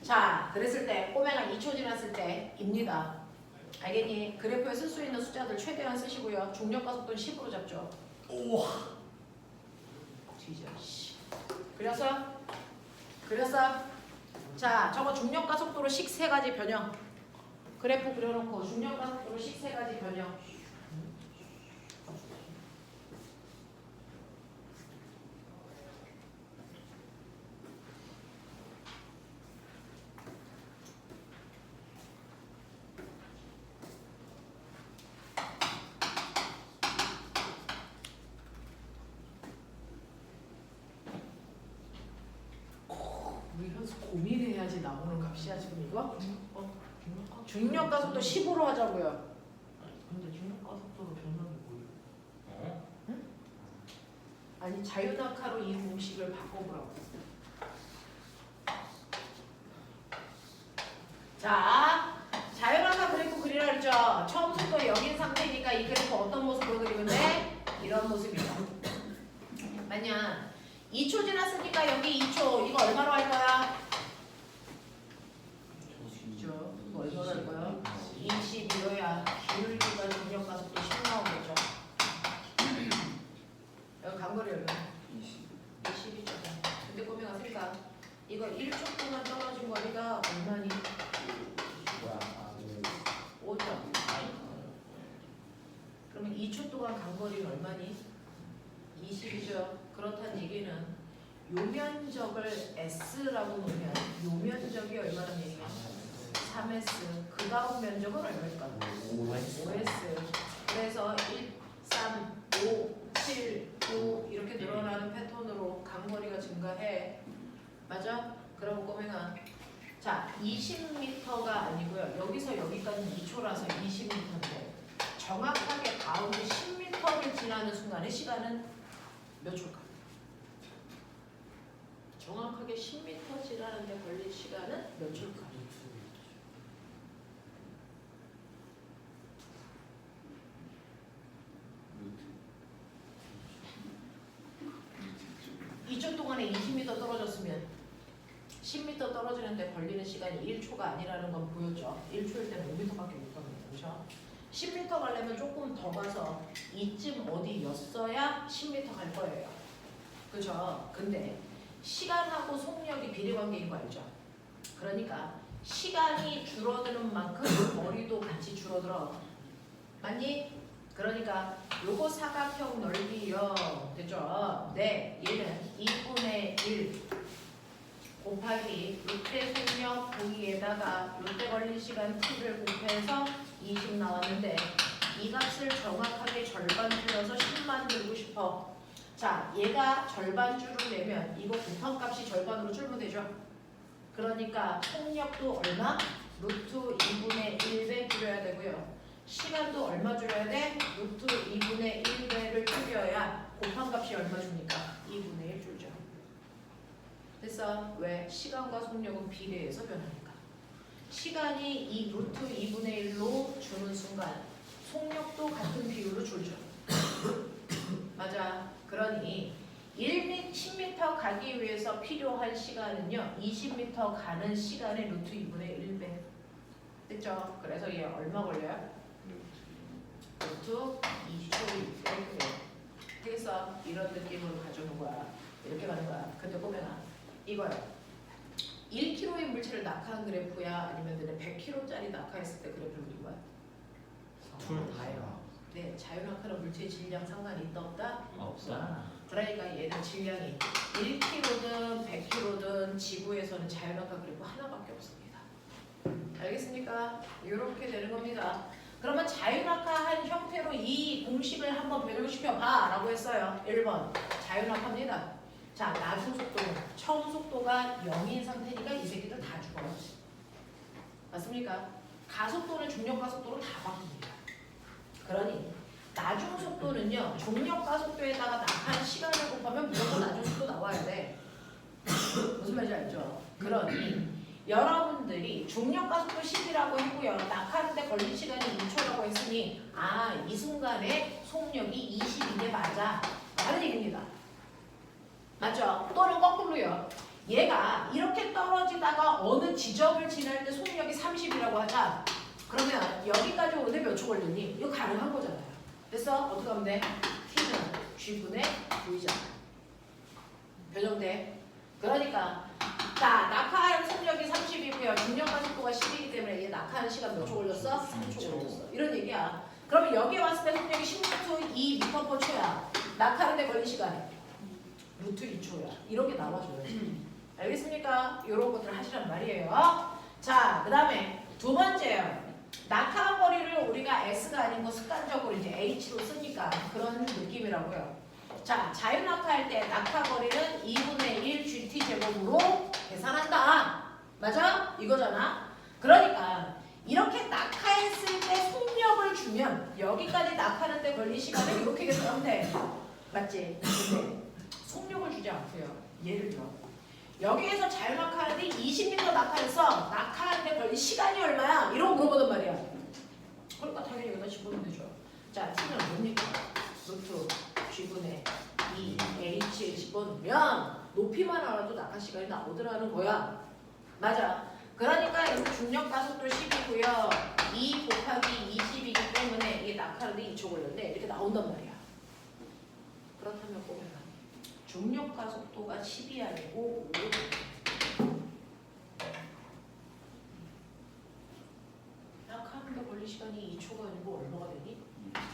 A: 자, 그랬을 때 꼬매가 2초 지났을 때입니다. 알겠니? 그래프에 쓸 수 있는 숫자들 최대한 쓰시고요. 중력과 속도는 10으로 잡죠.
B: 우와.
A: 뒤져. 그렸어? 그렸어? 자, 저거 중력과 속도로 식 3가지 변형. 그래프 그려놓고 중력과 속도로 식 3가지 변형. 우리 현수 고민해야지 나오는 값이야 지금 이거? 중력과 속도 10으로 하자고요.
B: 근데 중력과 속도로 변하는 뭐예요?
A: 아니 자유낙하로 이 공식을 바꿔보라고. 자, 자유낙하 그래프 그리라 그랬죠. 처음 속도 0인 상태니까 이 그래프 어떤 모습으로 그리면 돼? 이런 모습이다. 맞냐? 2초 지났으니까 여기 2초. 이거 얼마로 할 거야? 그죠? 이거 얼마로 할 거야? 22로야. 기울기가 중력과 속도 10 나오겠죠. 여기 간거리 얼마? 22죠. 근데 꼬매가 생각. 이거 1초 동안 떨어진 거리가 얼마니? 5점. 그러면 2초 동안 간 거리는 얼마니? 20이죠. 그렇다는 얘기는 요 면적을 S라고 놓으면 요 면적이 얼마란 얘기야? 3S. 그 다음 면적은 얼마일까? 5S. 그래서 1, 3, 5, 7, 9 이렇게 늘어나는 패턴으로 간거리가 증가해. 맞아? 그럼 꼬맹아. 자, 20m가 아니고요. 여기서 여기까지는 2초라서 20m인데 정확하게 가운데 10m를 지나는 순간의 시간은 몇 초일까? 정확하게 10m 지나는데 걸릴 시간은 몇 초일까?
D: 루트
A: 2초 동안에 20m 떨어졌으면 10m 떨어지는데 걸리는 시간이 1초가 아니라는 건 보였죠. 1초일 때는 5m밖에 못 갑니다. 그렇죠? 10m 가려면 조금 더 가서 이쯤 어디였어야 10m 갈 거예요. 그죠? 근데 시간하고 속력이 비례관계인 거 알죠? 그러니까 시간이 줄어드는 만큼 거리도 같이 줄어들어. 맞니? 그러니까 요거 사각형 넓이 0 되죠? 네, 얘는 2분의 1 곱하기 롯데 속력 V에다가 롯데 걸린 시간 T를 곱해서 20 나왔는데 이 값을 정확하게 절반 줄여서 10 만들고 싶어. 자, 얘가 절반 줄을 내면 이거 곱한 값이 절반으로 줄면 되죠. 그러니까 속력도 얼마? 루트 2분의 1배 줄여야 되고요. 시간도 얼마 줄여야 돼? 루트 2분의 1배를 줄여야 곱한 값이 얼마 줍니까? 2분의 1 줄죠. 됐어? 왜? 시간과 속력은 비례해서 변하니까. 시간이 이 루트 2분의 1로 주는 순간 속력도 같은 비율로 줄죠. 맞아. 그러니 10m 가기 위해서 필요한 시간은요 20m 가는 시간의 루트 2분의 1배. 됐죠? 그래서 얘 얼마 걸려요? 루트 20초 이렇게 돼요. 그래서 이런 느낌으로 가져오는 거야. 이렇게 가는 거야. 근데 보면 이거야. 1kg의 물체를 낙하한 그래프야 아니면 100kg짜리 낙하했을 때 그래프를 그린 거야?
B: 둘 다요.
A: 네, 자유낙하는 물체의 질량 상관이 있다 없다?
B: 없어.
A: 그러니까 얘는 질량이 1kg든 100kg든 지구에서는 자유낙하 그래프 하나밖에 없습니다. 알겠습니까? 이렇게 되는 겁니다. 그러면 자유낙하한 형태로 이 공식을 한번 변형시켜 봐 라고 했어요. 1번 자유낙하입니다. 자, 낮은 속도는 처음 속도가 0인 상태니까 이 새끼들 다 죽어요. 맞습니까? 가속도는 중력 가속도로 다 바뀝니다. 그러니 나중 속도는요, 중력 가속도에다가 낙하한 시간을 곱하면 무조건 나중 속도 나와야 돼. 무슨 말인지 알죠? 그러니 여러분들이 중력 가속도 10이라고 했고요, 낙하하는데 걸린 시간이 2초라고 했으니 이 순간에 속력이 22게 맞아 라는 얘기입니다. 맞죠? 또는 거꾸로요. 얘가 이렇게 떨어지다가 어느 지점을 지날 때 속력이 30이라고 하자. 그러면 여기까지 오는데 몇 초 걸렸니? 이거 가능한 거잖아요. 됐어? 어떻게 하면 돼? T는 G분의 V잖아. 변형돼. 그러니까 자, 낙하하는 속력이 30이고요. 중력과 속도가 10이기 때문에 얘 낙하하는 시간 몇 초 걸렸어? 3초 걸렸어. 이런 얘기야. 그러면 여기 왔을 때 속력이 16초 2m/초야. 낙하하는데 걸린 시간 루트 2초야. 이렇게 나와줘요. 알겠습니까? 이런 것들 하시란 말이에요. 자, 그 다음에 두 번째요. 낙하한 거리를 우리가 S가 아닌 거 습관적으로 이제 H로 쓰니까 그런 느낌이라고요. 자, 자유낙하할 때 낙하 거리는 2분의 1 GT 제곱으로 계산한다. 맞아? 이거잖아. 그러니까 이렇게 낙하했을 때 속력을 주면 여기까지 낙하하는데 걸린 시간을 이렇게 계산하면 돼. 맞지? 근데 속력을 주지 않고요. 예를 들어 여기에서 자유낙하하는데 20m 낙하했어. 낙하하는데 걸린 시간이 얼마야? 이러고 물어보단 말이야. 그러니까 당연히 여기다 집어넣으면 되죠. 자, T는 뭡니까? 루트 G분의 2H에 집어넣으면 높이만 알아도 낙하 시간이 나오더라는 거야. 맞아. 그러니까 여기 중력 가속도 10이고요. 2 곱하기 20이기 때문에 이게 낙하하는데 2초 걸렸네. 이렇게 나온단 말이야. 그렇다면 보면 중력 가속도가 10이 아니고 5. 낙하하는데 걸릴 시간이 2초가 아니고 얼마가 되니?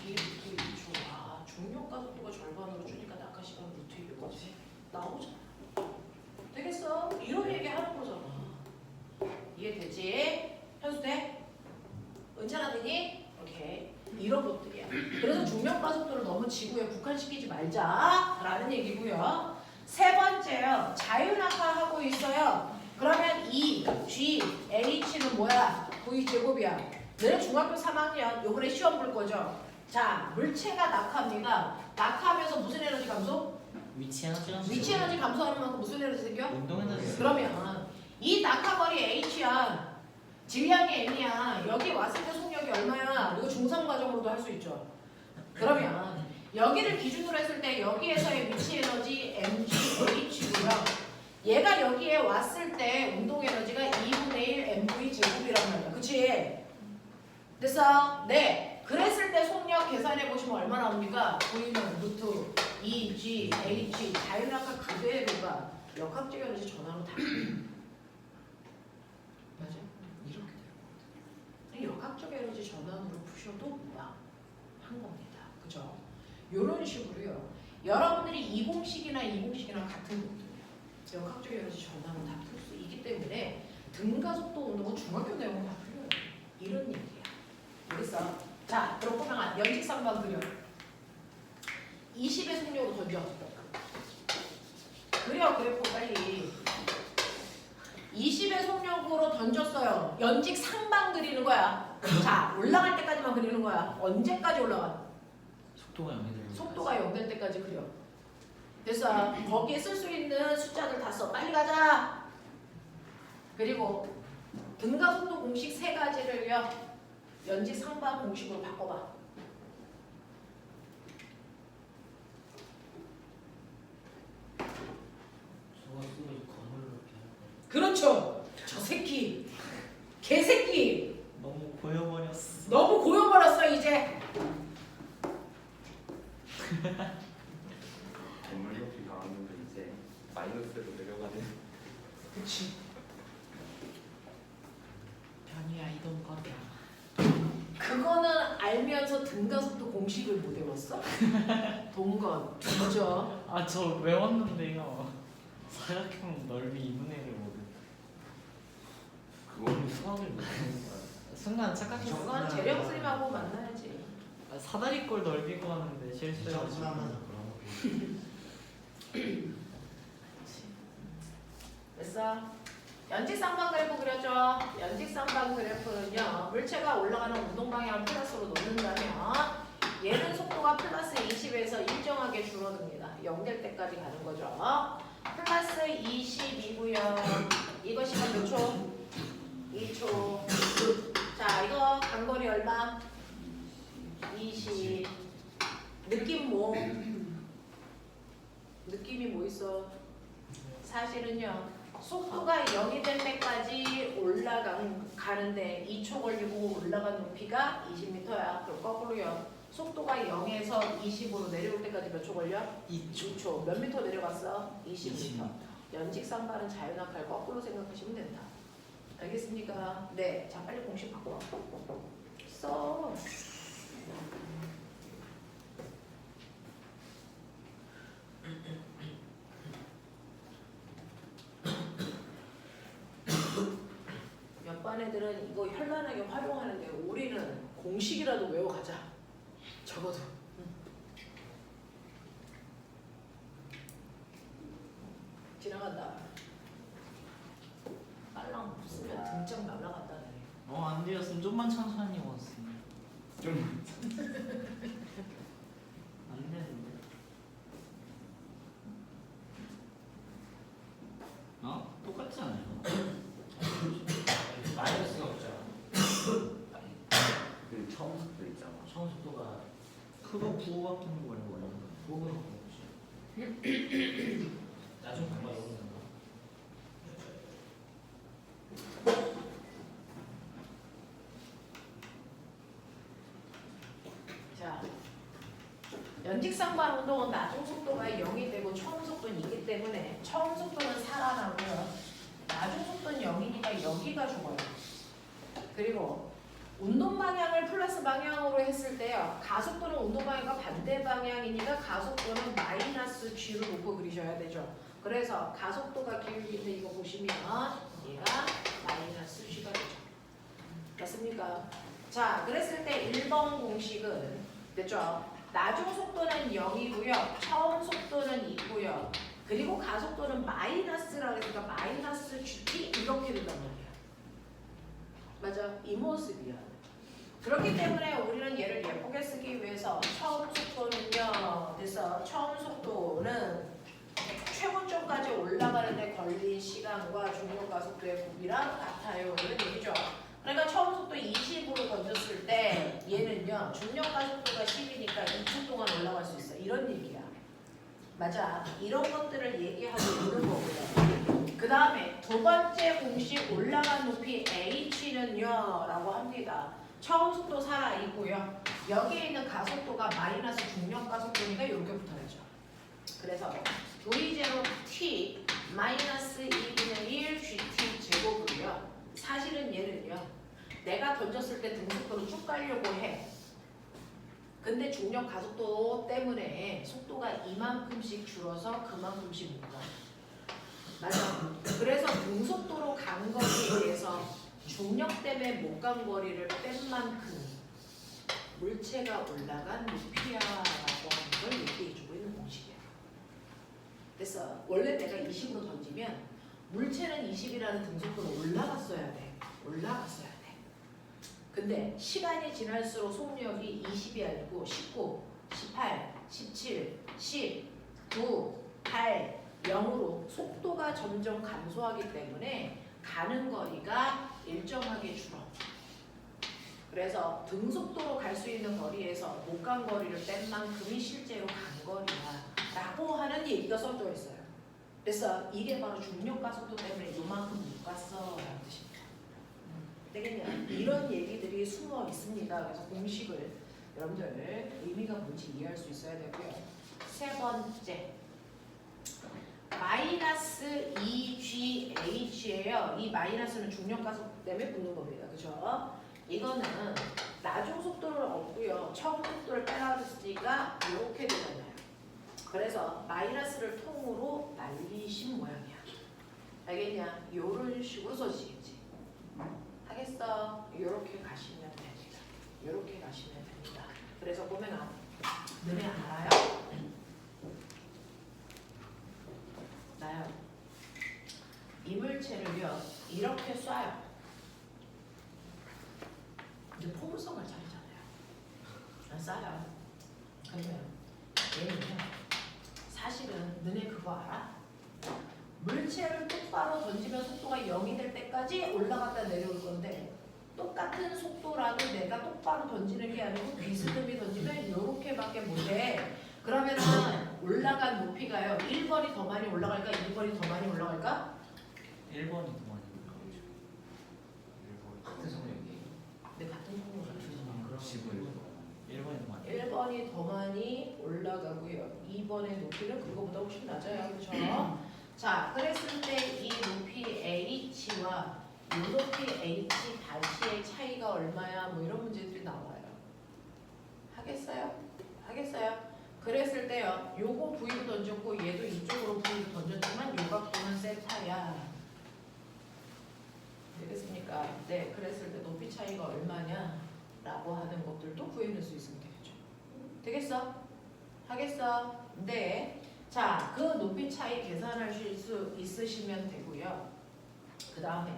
A: 2 루트 2초. 중력 가속도가 절반으로 주니까 낙하 시간 루트 200까지 나오잖아. 되겠어? 이런 얘기 하는 거잖아. 이해되지? 현수 돼? 은찬아 되니? 오케이. 이런 것들이야. 그래서 중력 가속도를 너무 지구에 국한시키지 말자라는 얘기고요. 세 번째요. 자유낙하하고 있어요. 그러면 이 G, H는 뭐야? V 제곱이야. 너네 중학교 3학년 요번에 시험 볼 거죠? 자, 물체가 낙하입니다. 낙하하면서 무슨 에너지 감소?
C: 위치 에너지
A: 위치 에너지 감소하는 만큼 무슨 에너지 생겨?
C: 운동 에너지.
A: 그러면 이 낙하거리 H야. 질량이 M이야. 여기 왔을 때 속력이 얼마야? 이거 중상 과정으로도 할 수 있죠. 그러면 여기를 기준으로 했을 때 여기에서의 위치 에너지 mgH고요. 얘가 여기에 왔을 때 운동 에너지가 2분의 1 mv 제곱이란 말이야. 그치? 됐어? 네. 그랬을 때 속력 계산해 보시면 얼마 나옵니까? V는 루트 2gh 자유낙하 그대로가 역학적 에너지 전환으로 다 맞아? 이렇게 되는 거거든. 역학적 에너지 전환으로 푸셔도 무방한 겁니다. 그죠? 이런 식으로요. 여러분들이 이 공식이나 이 공식이랑 같은 것들이에요. 역학적 에너지 전환을 다 풀 수 있기 때문에 등가속도 운동은 중학교 내용은 다 풀려요. 이런 얘기야. 알겠어? 자, 그럼 보면 연직상방 그려. 20의 속력으로 던져. 그려 그래프 빨리. 20의 속력으로 던졌어요. 연직 상방 그리는 거야. 자, 올라갈 때까지만 그리는 거야. 언제까지 올라가?
C: 속도가 0이 되는
A: 속도가 0 될 때까지 그려. 됐어. 거기에 쓸 수 있는 숫자들 다 써. 빨리 가자. 그리고 등가속도 공식 세 가지를요. 연직 상방 공식으로 바꿔봐.
C: 저거 쓰고 건물로 이렇게 할 거.
A: 그렇죠. 저 새끼. 개새끼.
B: 너무 고여버렸어.
A: 너무 고여버렸어 이제.
D: 건물 높이가 아무도 이제 마이너스로 내려가는.
A: 그치. 변이야 이동거리야. 그거는 알면서 등가속도 공식을 못 외웠어? 동건, 두죠.
B: 아 저 외웠는데요. 사각형 넓이 2분의 1을 모르.
D: 그거는 수학을 못하는 거야.
B: 순간 착각했어.
A: 그건 재령 선생님하고 만나야지.
B: 사다리꼴 넓이 구하는데 실수해가지고.
C: 점프하면서 그런 거.
A: 됐어? 연직쌍방 그래프 그려줘. 연직쌍방 그래프는요, 물체가 올라가는 운동 방향을 플러스로 놓는다면 얘는 속도가 플러스 20에서 일정하게 줄어듭니다. 0 될 때까지 가는 거죠. 플러스 22고요. 이거 시간 몇 초? 2초. 자, 이거 간거리 얼마? 20. 느낌 뭐? 느낌이 뭐 있어? 사실은요, 속도가 0이 될 때까지 가는데 2초 걸리고 올라간 높이가 20m야. 그럼 거꾸로요. 속도가 0에서 20으로 내려올 때까지 몇 초 걸려? 2초. 몇 미터 내려갔어? 20m. 연직상반은 자연학할 거꾸로 생각하시면 된다. 알겠습니까? 네. 자, 빨리 공식 바꿔. 써. 몇 반 애들은 이거 현란하게 활용하는데 우리는 공식이라도 외워가자. 적어도. 지나간다. 빨랑 없으면 등짝 날라간다.
B: 안 되었으면 좀만 천천히 왔으면.
D: 좀
B: 안 되는데. 똑같지 않아요?
C: 마이너스가 없잖아.
D: 그 처음 속도 있잖아.
C: 처음 속도가
B: 그거 부호 바뀌는 거예요 원래.
C: 부호가 없지. 나중 봐봐 이거.
A: 자, 연직상반 운동은 나중 속도가 0이 되고 처음 속도는 2기 때문에 처음 속도는 살아나고요. 나중 속도는 0이니까 여기가 죽어요. 그리고 운동 방향을 플러스 방향으로 했을 때요. 가속도는 운동 방향과 반대 방향이니까 가속도는 마이너스 G로 놓고 그리셔야 되죠. 그래서 가속도가 기울기인데 이거 보시면 얘가 마이너스 G가 되죠. 맞습니까? 자, 그랬을 때 1번 공식은 됐죠? 나중 속도는 0이고요. 처음 속도는 2고요. 그리고 가속도는 마이너스라고 했으니까 마이너스 GT 이렇게 된단 말이야. 맞아? 이 모습이야. 그렇기 때문에 우리는 얘를 예쁘게 쓰기 위해서 처음 속도는요. 그래서 처음 속도는 최고점까지 올라가는데 걸린 시간과 중력 가속도의 곱이랑 같아요. 이런 얘기죠. 그러니까 처음 속도 20으로 던졌을 때 얘는요. 중력 가속도가 10이니까 2초 동안 올라갈 수 있어. 이런 얘기야. 맞아. 이런 것들을 얘기하고 있는 거고요. 그 다음에 두 번째 공식 올라간 높이 h는요. 라고 합니다. 처음 속도 살아있고요. 여기에 있는 가속도가 마이너스 중력 가속도니까 이렇게 붙어야죠. 그래서 V0 t 마이너스 2분의 1 gt 제곱이고요. 사실은 얘는요. 내가 던졌을 때 등속도로 쭉 가려고 해. 근데 중력 가속도 때문에 속도가 이만큼씩 줄어서 그만큼씩 못 가. 맞아. 그래서 등속도로 간 거리에 대해서 중력 때문에 못 간 거리를 뺀 만큼 물체가 올라간 높이야라고 하는 걸 얘기해주고 있는 공식이야. 그래서 원래 내가 20으로 던지면 물체는 20이라는 등속도로 올라갔어야 돼. 올라갔어야 돼. 근데 시간이 지날수록 속력이 20이 아니고 19, 18, 17, 10, 9, 8, 0으로 속도가 점점 감소하기 때문에 가는 거리가 일정하게 줄어. 그래서 등속도로 갈 수 있는 거리에서 못 간 거리를 뺀 만큼이 실제로 간 거리야 라고 하는 얘기가 써져 있어요. 그래서 이게 바로 중력 가속도 때문에 이만큼 못 갔어 라는 뜻입니다. 되겠냐? 이런 얘기들이 숨어 있습니다. 그래서 공식을 여러분들 의미가 뭔지 이해할 수 있어야 되고요. 세 번째 마이너스 2GH예요. 이 마이너스는 중력가속 때문에 붙는 겁니다. 그죠? 이거는 나중 속도를 얻고요. 처음 속도를 빼라 그랬으니까 이렇게 되잖아요. 그래서 마이너스를 통으로 날리신 모양이야. 알겠냐? 요런 식으로 써지겠지. 하겠어? 요렇게 가시면 됩니다. 요렇게 가시면 됩니다. 그래서 보면은 너네 알아요? 나요. 이물체를요 이렇게 쏴요. 이제 포물선을 차리잖아요. 쏴요. 그러면 얘는요 사실은 너네 그거 알아? 물체를 똑바로 던지면 속도가 0이 될 때까지 올라갔다 내려올 건데 똑같은 속도라도 내가 똑바로 던지는 게 아니고 비스듬히 던지면 이렇게밖에 못해. 그러면은 올라간 높이가요 1번이 더 많이 올라갈까 2번이 더 많이 올라갈까?
B: 1번이 더 많이 올라가죠.
C: 같은 성격이.
A: 네 같은 속도로
C: 그럼
B: 지구요. 1번이 더 많이.
A: 1번이 더 많이 올라가고요 2번의 높이는 그거보다 훨씬 낮아요. 그렇죠? 자 그랬을 때 이 높이 h와 이 높이 h 다시의 차이가 얼마야 뭐 이런 문제들이 나와요. 하겠어요? 하겠어요? 그랬을 때요 요거 V로 던졌고 얘도 이쪽으로 V로 던졌지만 요 각도는 세타야. 되겠습니까? 네 그랬을 때 높이 차이가 얼마냐 라고 하는 것들도 구해낼 수 있으면 되겠죠. 되겠어? 하겠어? 네. 자, 그 높이 차이 계산하실 수 있으시면 되고요. 그 다음에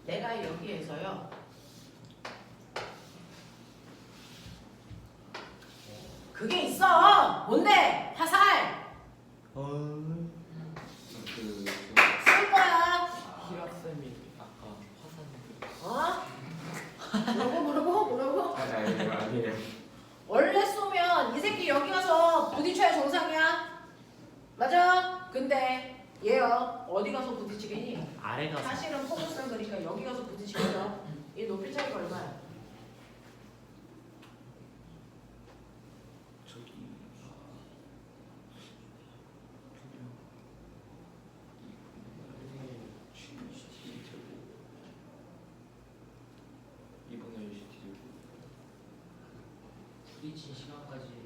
A: 내가 여기에서요. 그게 있어. 뭔데? 화살. 쓸 거야.
B: 히라쌤이 아까 화산.
A: 뭐라고?
C: 아니에요.
A: 원래 쏘면 이 새끼 여기 가서 부딪혀야 정상이야. 맞아? 근데 얘요 어디 가서 부딪히겠니?
B: 아래가
A: 사실은 포커스는 그러니까 여기 가서 부딪히겠죠. 이 높이 차이가 얼마야?
B: 저기
C: 부딪힌 시간까지.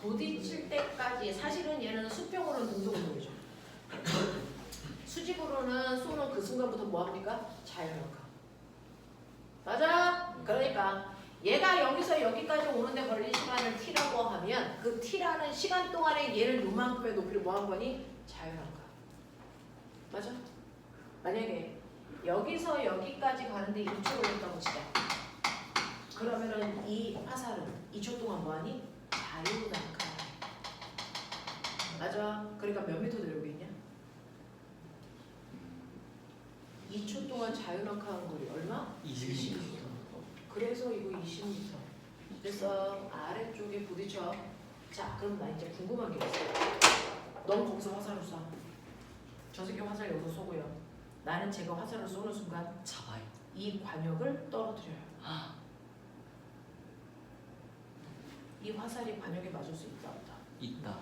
A: 부딪힐 때까지 사실은 얘는 수평으로는 등속운동이죠. 수직으로는 쏘는 그 순간부터 뭐합니까? 자연력화. 맞아? 그러니까 얘가 여기서 여기까지 오는데 걸린 시간을 t라고 하면 그 t라는 시간 동안에 얘를 요만큼의 높이를 뭐한 거니? 자연력화. 맞아? 만약에 여기서 여기까지 가는데 2초 걸렸다고 치자. 그러면은 이 화살은 2초 동안 뭐하니? 자유낙하. 맞아. 그러니까 몇 미터 내려오겠냐? 2초 동안 자유낙하한 거리 얼마?
B: 20m.
A: 그래서 이거 20m. 그래서 아래쪽에 부딪혀. 자, 그럼 나 이제 궁금한 게 있어. 넌 거기서 화살을 쏴. 저 새끼 화살 여기서 쏘고요. 나는 제가 화살을 쏘는 순간
B: 잡아요.
A: 이 관역을 떨어뜨려요. 이 화살이 관역에 맞을 수 있다 없다?
B: 있다.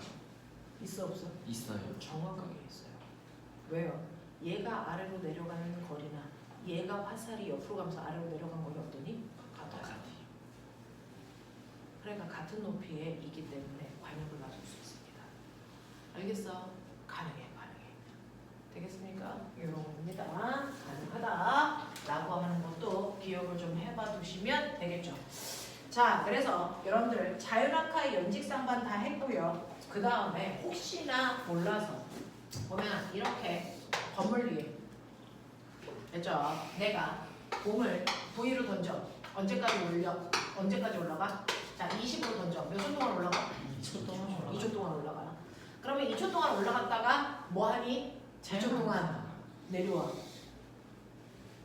A: 있어 없어?
B: 있어요.
A: 정확하게 있어요. 왜요? 얘가 아래로 내려가는 거리나 얘가 화살이 옆으로 가면서 아래로 내려간 거리 어떠니? 같아요. 그러니까 같은 높이에 있기 때문에 관역을 맞을 수 있습니다. 알겠어? 가능해. 되겠습니까? 이런 겁니다. 가능하다라고 하는 것도 기억을 좀 해봐 두시면 되겠죠. 자, 그래서 여러분들 자유낙하의 연직상반 다 했고요. 그 다음에 혹시나 몰라서 보면 이렇게 건물 위에 됐죠? 내가 공을 V로 던져. 언제까지 올라가? 자, 20으로 던져. 몇 초 동안 올라가?
B: 2초 동안 올라가.
A: 2초 동안 올라가. 그러면 2초 동안 올라갔다가 뭐하니? 2초 동안 내려와.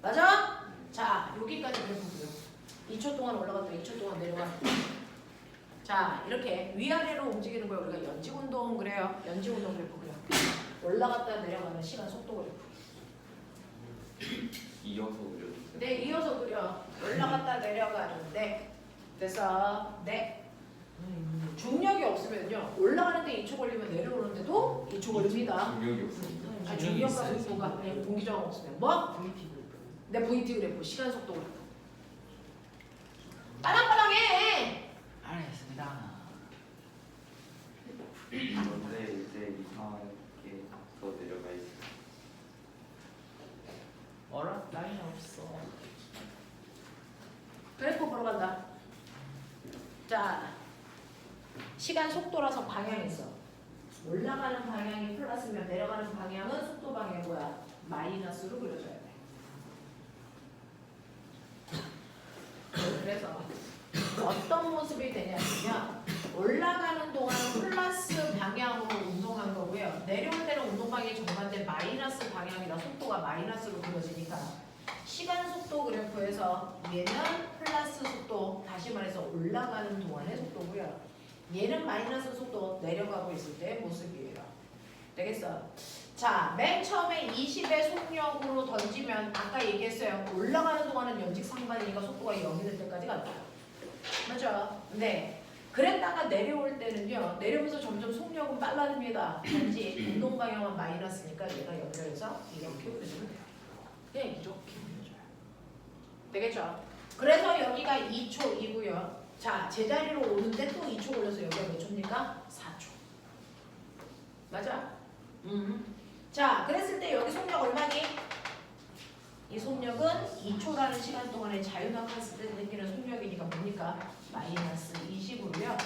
A: 맞아? 자, 여기까지 그래보고요. 2초 동안 올라갔다 2초 동안 내려와. 자, 이렇게 위아래로 움직이는 걸 우리가 연직운동 그래요. 연직운동 그래프 그래요. 올라갔다 내려가는 시간 속도 그래프.
D: 이어서 그려도 돼요?
A: 네, 이어서 그려. 올라갔다 내려가는데. 됐어. 네. 중력이 없으면요 올라가는데 2초 걸리면 내려오는데도 2초 걸립니다.
D: 중력이 없으니까.
A: 아, 중력과 속도가 공기저항 없으면 뭐? 내 VT 그래프 시간 속도 그래프 빠랑빠랑해.
C: 알겠습니다.
D: 그런데 이제 이상하게 더 내려가 있어.
B: 어라? 라인 없어.
A: 그래프 보러 간다. 자, 시간 속도라서 방향이 있어. 올라가는 방향이 플러스면 내려가는 방향은 속도 방향이 뭐야? 마이너스로 그려줘야 돼. 그래서 어떤 모습이 되냐면요. 올라가는 동안은 플러스 방향으로 운동한 거고요. 내려올 때는 운동 방향이 정반대 마이너스 방향이라 속도가 마이너스로 그려지니까 시간 속도 그래프에서 얘는 플러스 속도, 다시 말해서 올라가는 동안의 속도고요. 얘는 마이너스 속도 내려가고 있을 때의 모습이에요. 되겠어? 자, 맨 처음에 20의 속력으로 던지면 아까 얘기했어요. 올라가는 동안은 연직상반이니까 속도가 0이 될 때까지 간다. 맞죠? 네. 그랬다가 내려올 때는요. 내려오면서 점점 속력은 빨라집니다. 단지 운동 방향은 마이너스니까 얘가 연결해서 이렇게 그려주면 돼요. 그냥 이렇게 그려줘요. 되겠죠? 그래서 여기가 2초이고요. 자, 제자리로 오는데 또 2초 걸려서 여기가 몇 초입니까? 4초. 맞아? 자, 그랬을 때 여기 속력 얼마니? 이 속력은 2초라는 시간 동안에 자유낙하했을 때 생기는 속력이니까 뭡니까? 마이너스 20으로요.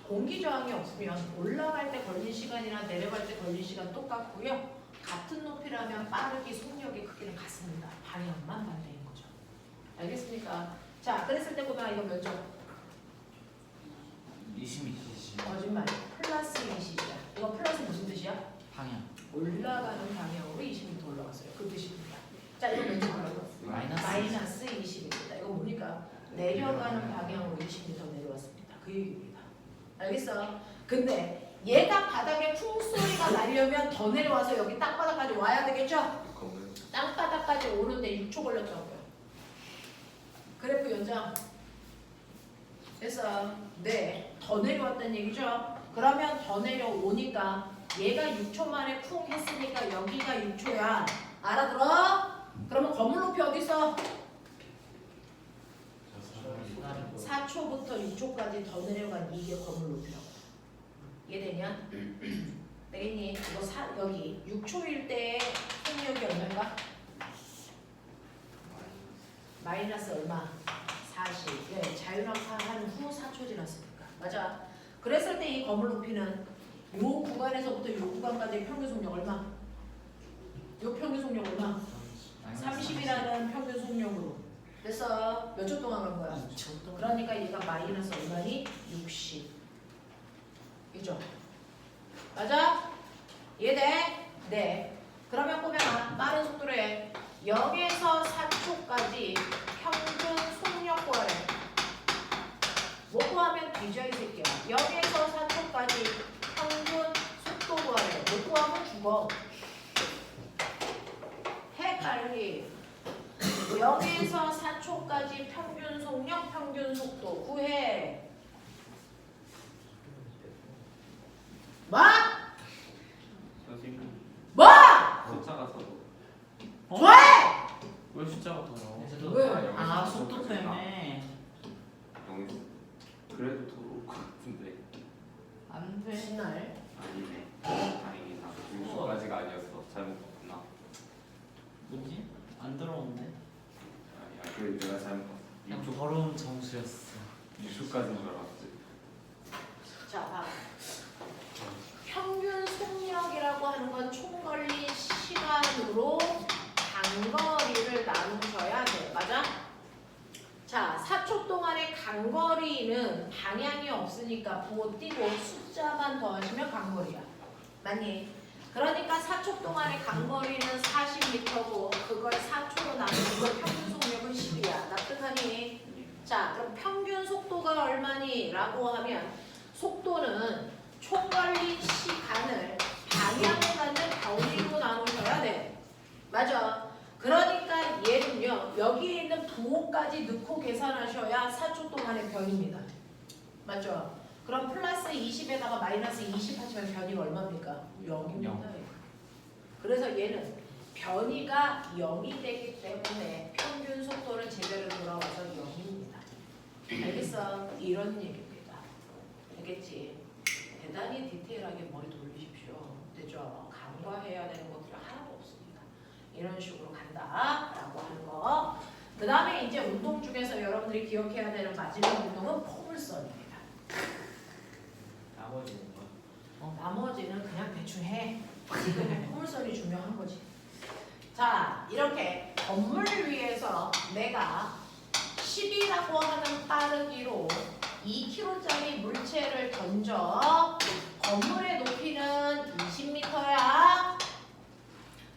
A: 공기 저항이 없으면 올라갈 때 걸린 시간이나 내려갈 때 걸린 시간 똑같고요. 같은 높이라면 빠르기 속력의 크기는 같습니다. 방향만 반대인 거죠. 알겠습니까? 자, 그랬을 때 보면 이거 몇 점?
C: 20m.
A: 거짓말. 플러스 20이야. 이거 플러스 무슨 뜻이야?
C: 방향.
A: 올라가는 방향으로 20m 올라갔어요. 그 뜻입니다. 자, 이거 몇 점 올라갔어요? 마이너스 20입니다. 이거 뭡니까? 내려가는 방향으로 20m 내려왔습니다. 그 얘기입니다. 알겠어? 근데 얘가 바닥에 쿵 소리가 나려면 더 내려와서 여기 땅바닥까지 와야 되겠죠?
D: 그거는
A: 땅바닥까지 오는데 6초 걸렸다고요. 그래프 연장. 그래서 네, 더 내려왔다는 얘기죠? 그러면 더 내려오니까 얘가 6초 만에 쿵 했으니까 여기가 6초야. 알아들어? 그러면 건물 높이 어디 있어? 4초부터 6초까지 더 내려간 이게 건물 높이라고. 이해되냐? 되겠니? 이거 여기 6초일 때 속력이 얼마인가? 마이너스 얼마? 40. 네, 자유낙하한 후 4초 지났으니까. 맞아. 그랬을 때 이 건물 높이는 요 구간에서부터 요 구간까지의 평균 속력 얼마? 요 평균 속력 얼마? 30이라는 평균 속력으로. 그래서 몇 초 동안 간 거야?
C: 2초 동안.
A: 그러니까 얘가 마이너스 얼마니? 60. 이죠? 맞아? 이해돼? 네. 그러면 보면 빠른 속도로 해. 0에서 4초까지 평균 속력 구하래. 뭐 구하면 뒤져 이 새끼야. 0에서 4초까지 평균 속도 구하래. 못 구하면 죽어. 해 빨리. 0에서 4초까지 평균 속력, 평균 속도 구해. 뭐?
D: 선생님
A: 뭐?
D: 숫자가 더
A: 좋아해!
B: 왜 숫자가 더 나와?
A: 왜?
C: 아, 속도 때문에.
D: 영에서 그래도 더 올 것 같은데
C: 안 돼.
A: 신날.
D: 아니네. 다행이다. 6초까지가 아니었어. 잘못 봤구나.
B: 뭐지? 안 들어오는데?
D: 아니야. 그래 내가 잘못 봤어.
B: 그냥 더러운 점수였어.
D: 6초까지인 줄 알았지.
A: 자, 봐. 평균 속력이라고 하는 건 총 걸린 시간으로 간거리를 나누셔야 돼. 맞아? 자, 4초 동안의 간거리는 방향이 없으니까 부호 띄고 숫자만 더하시면 간거리야. 맞니? 그러니까 4초 동안의 간거리는 40m고 그걸 4초로 나누면 평균 속력은 10이야. 납득하니? 자, 그럼 평균 속도가 얼마니? 라고 하면 속도는 총 걸린 시간을 방향을 갖는 변리로 나누셔야 돼. 맞아. 그러니까 얘는요. 여기에 있는 부호까지 넣고 계산하셔야 4초 동안의 변입니다. 맞죠? 그럼 플러스 20에다가 마이너스 20 하시면 변이가 얼마입니까? 0입니다. 그래서 얘는 변이가 0이 되기 때문에 평균 속도는 제대로 돌아와서 0입니다. 알겠어? 이런 얘기입니다. 알겠지? 대단히 디테일하게 머리 돌리십시오. 되죠? 간과해야 되는 것들이 하나도 없습니다. 이런 식으로 간다라고 하는 거. 그 다음에 이제 운동 중에서 여러분들이 기억해야 되는 마지막 운동은 포물선입니다.
B: 나머지는 거.
A: 나머지는 그냥 대충 해. 지금 포물선이 중요한 거지. 자, 이렇게 건물 위에서 내가 10이라고 하는 빠르기로 2kg짜리 물체를 던져. 건물의 높이는 20m야.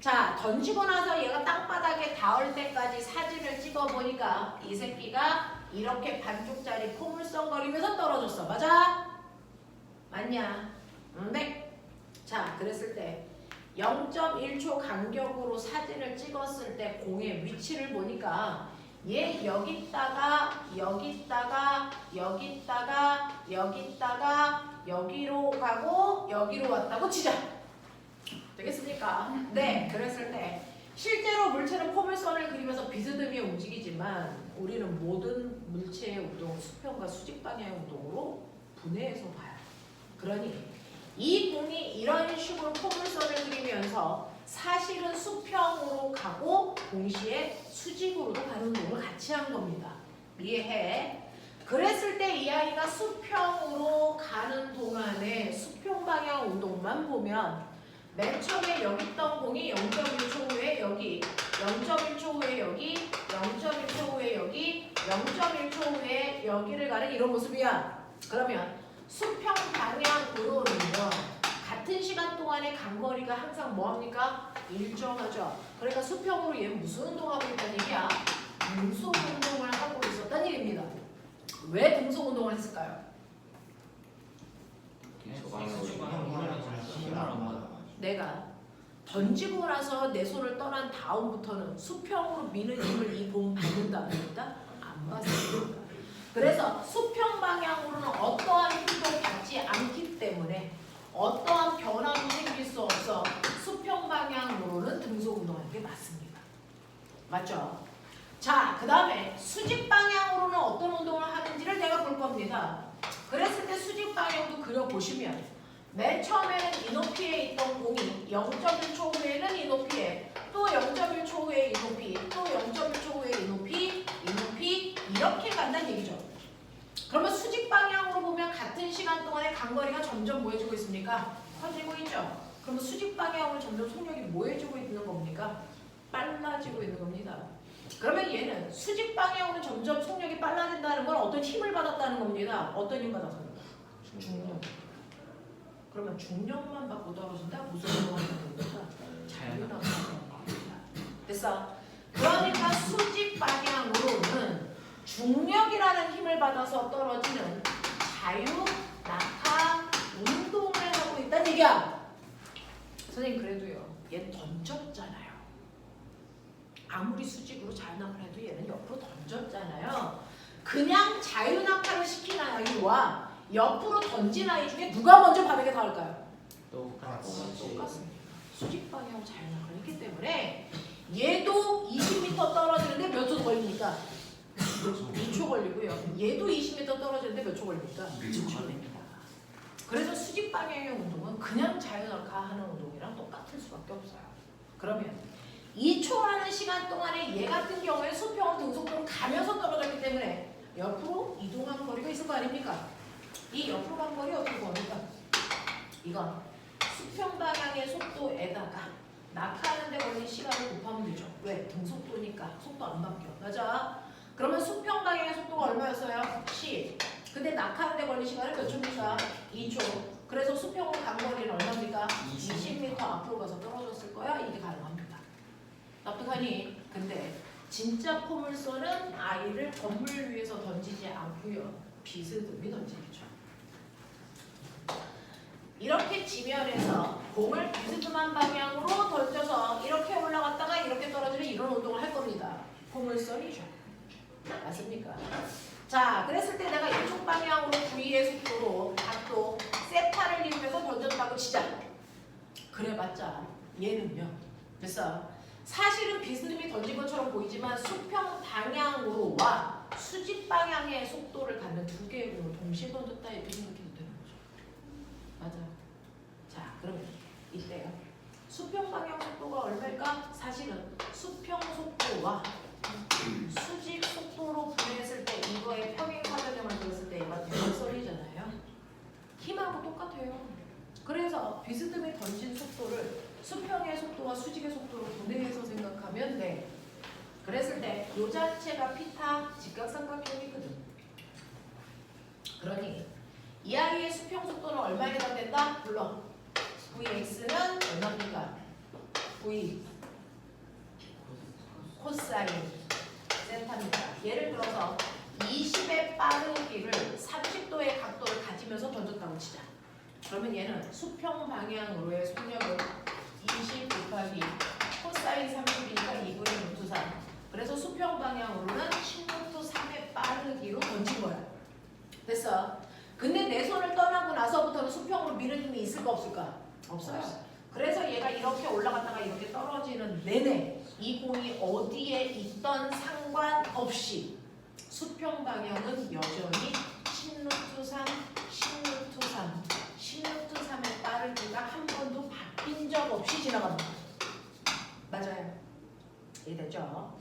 A: 자, 던지고 나서 얘가 땅바닥에 닿을 때까지 사진을 찍어보니까 이 새끼가 이렇게 반쪽짜리 포물선 거리면서 떨어졌어. 맞아? 맞냐? 네. 자, 그랬을 때 0.1초 간격으로 사진을 찍었을 때 공의 위치를 보니까 얘 여기다가 여기다가 여기다가 여기다가 여기로 가고 여기로 왔다고 치자. 되겠습니까? 네. 그랬을 때 실제로 물체는 포물선을 그리면서 비스듬히 움직이지만 우리는 모든 물체의 운동을 수평과 수직 방향의 운동으로 분해해서 봐요. 그러니 이 공이 이런 식으로 포물선을 그리면서 사실은 수평으로 가고 동시에 수직으로도 가는 운동을 같이 한 겁니다. 이해해? 그랬을 때 이 아이가 수평으로 가는 동안에 수평 방향 운동만 보면 맨 처음에 여기 있던 공이 0.1초 후에 여기, 0.1초 후에 여기, 0.1초 후에 여기, 0.1초 후에 여기를 가는 이런 모습이야. 그러면 수평 방향으로는요, 같은 시간 동안의 간거리가 항상 뭐합니까? 일정하죠. 그러니까 수평으로 얘는 무슨 운동하고 있다는 얘기야? 등속 운동을 하고 있었다는 얘기입니다. 왜 등속 운동을 했을까요? 내가 던지고 나서 내 손을 떠난 다음부터는 수평으로 미는 힘을 이 공 받는다 안 받는다? 안 받습니다. 그래서 수평 방향으로는 어떠한 힘도 받지 않기 때문에 어떠한 변화도 생길 수 없어 수평 방향으로는 등속 운동하는 게 맞습니다. 맞죠? 자, 그 다음에 수직 방향으로는 어떤 운동을 하는지를 내가 볼 겁니다. 그랬을 때 수직 방향도 그려보시면 맨 처음에는 이 높이에 있던 공이 0.1초 후에는 이 높이에, 또 0.1초 후에 이 높이, 또 0.1초 후에 이 높이, 이렇게 간다는 얘기죠. 그러면 수직 방향으로 보면 같은 시간 동안에 간거리가 점점 뭐해지고 있습니까? 커지고 있죠. 그러면 수직 방향으로 점점 속력이 뭐해지고 있는 겁니까? 빨라지고 있는 겁니다. 그러면 얘는 수직 방향으로 점점 속력이 빨라진다는 건 어떤 힘을 받았다는 겁니다. 어떤 힘 받았어요? 중력. 그러면 중력만 받고 떨어진다? 무슨 운동을 하는 겁니까? 자유랑 됐어? 그러니까 수직 방향으로는 중력이라는 힘을 받아서 떨어지는 자유, 낙하, 운동을 하고 있다는 얘기야. 선생님 그래도요, 얘는 던졌잖아요. 아무리 수직으로 자유낙하를 해도 얘는 옆으로 던졌잖아요. 그냥 자유낙하를 시킨 아이와 옆으로 던진 아이 중에 누가 먼저 바닥에 닿을까요? 똑같습니다. 수직 방향 자유낙하를 했기 때문에 얘도 20m 떨어지는데 몇 초 걸립니까? 2초 걸리고요. 얘도 20m 떨어지는데 몇 초 걸립니까? 2초 걸립니다. 그래서 수직 방향의 운동은 그냥 자유낙하 하는 운동이랑 똑같을 수밖에 없어요. 그러면 2초라는 시간 동안에 얘 같은 경우에 수평은 등속도로 가면서 떨어졌기 때문에 옆으로 이동한 거리가 있을 거 아닙니까? 이 옆으로 간 거리 어떻게 구합니까? 이건 수평 방향의 속도에다가 낙하하는 데 걸린 시간을 곱하면 되죠. 왜? 등속도니까 속도 안 바뀌어. 맞아? 그러면 수평 방향의 속도가 얼마였어요? 10. 근데 낙하하는 데 걸린 시간은 몇 초입니까? 2초. 그래서 수평으로 간 거리는 얼마입니까? 20m 앞으로 가서 떨어졌을 거야. 이게 가능합니다. 납득하니? 근데 진짜 포물선은 아이를 건물 위에서 던지지 않고요. 비스듬히 던지겠죠. 이렇게 지면에서 공을 비스듬한 방향으로 던져서 이렇게 올라갔다가 이렇게 떨어지는 이런 운동을 할 겁니다. 포물선이죠. 맞습니까? 자, 그랬을 때 내가 이쪽 방향으로 V의 속도로 치라고 치자. 그래봤자 얘는요. 됐어. 사실은 비스듬히 던진 것처럼 보이지만 수평 방향으로와 수직 방향의 속도를 갖는 두 개의 공을 동시에 던졌다 이렇게 생각해도 되는 거죠. 맞아요. 자, 그러면 이때요. 수평 방향 속도가 얼마일까? 사실은 수평 속도와 수직 속도로 분해했을 때 이거의 평행사변형을 그렸을 때 얘가 대각선이잖아요. 힘하고 똑같아요. 그래서 비스듬히 던진 속도를 수평의 속도와 수직의 속도로 분해해서 생각하면 돼. 그랬을 때 이 자체가 피타 직각삼각형이거든. 그러니 이 아이의 수평 속도는 얼마에 해당된다? 불러. Vx는 얼마입니까? V 코사인 세타입니다. 예를 들어서 20의 빠르기를 30도의 각도를 가지면서 던졌다고 치자. 그러면 얘는 수평 방향으로의 속력은 20 곱하기 코사인 30이니까 2분의 루트 3. 그래서 수평 방향으로는 10루트 3의 빠르기로 던진 거야. 됐어. 근데 내 손을 떠나고 나서부터는 수평으로 미는 힘이 있을까 없을까? 없어요. 그래서 얘가 이렇게 올라갔다가 이렇게 떨어지는 내내 이 공이 어디에 있던 상관없이 수평 방향은 여전히 10루트 3, 10루트 3, 10루트 3의 빠르기가 한 번도 바뀐 적 없이 지나갑니다. 맞아요. 이해되죠?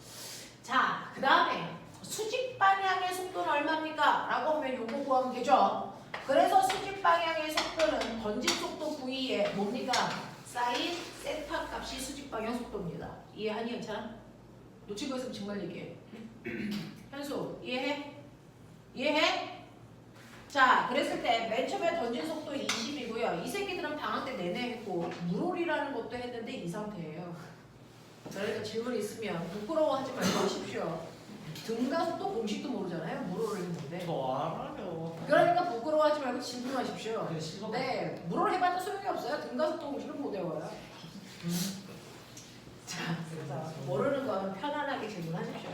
A: 자, 그 다음에 수직 방향의 속도는 얼마입니까? 라고 하면 요거 구하면 되죠. 그래서 수직 방향의 속도는 던진 속도 V에 뭡니까? 사인 세타 값이 수직 방향 속도입니다. 이해하니 괜찮아? 놓친 거 있으면 정말 얘기해. 현수 이해해? 이해해? 자, 그랬을 때 맨 처음에 던진 속도 20이고요. 이 새끼들은 방학 때 내내 했고 물올이라는 것도 했는데 이 상태예요. 그러니까 질문 있으면 부끄러워하지 말고 하십시오. 등가속도 공식도 모르잖아요. 물올을 했는데.
B: 저 알아요.
A: 그러니까 부끄러워하지 말고 질문하십시오.
B: 그래, 실버.
A: 네, 물을 해봤자 소용이 없어요. 등가속도 공식을 못 외워요. 자, 그래서 모르는 건 편안하게 질문하십시오.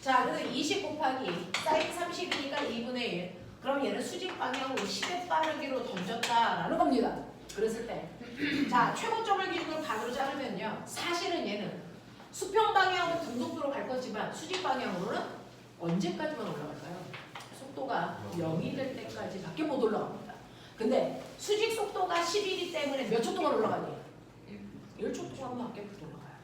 A: 자, 그래서 20 곱하기 사인 30이니까 2분의 1. 그럼 얘는 수직 방향으로 10의 빠르기로 던졌다라는 겁니다. 그랬을 때, 자, 최고점을 기준으로 반으로 자르면요. 사실은 얘는 수평 방향으로 등속도로 갈 거지만 수직 방향으로는 언제까지만 올라갈까요? 속도가 0이 될 때까지밖에 못 올라갑니다. 근데 수직 속도가 10이기 때문에 몇 초 동안 올라가니? 1초 동안밖에 못 올라가요.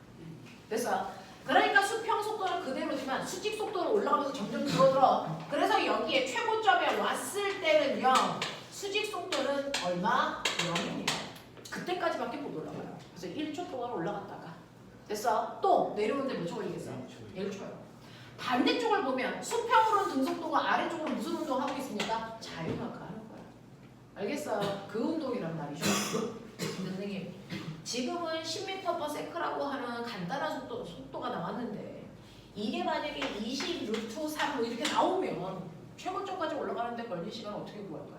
A: 됐어? 그러니까 수평 속도는 그대로지만 수직 속도는 올라가면서 점점 줄어들어. 그래서 여기에 최고점에 왔을 때는 0, 수직 속도는 얼마? 0입니다. 그때까지밖에 못 올라가요. 그래서 1초 동안 올라갔다가 됐어? 또 내려오는데 몇 초 걸리겠어? 1초요. 반대쪽을 보면 수평으로는 등속도가 아래쪽으로 무슨 운동을 하고 있습니까? 자유마크 하는 거야. 알겠어? 그 운동이란 말이죠. 선생님, 지금은 10m/s라고 하는 간단한 속도가 나왔는데 이게 만약에 20 루트 3 뭐 이렇게 나오면 최고점까지 올라가는데 걸린 시간 어떻게 구할까요?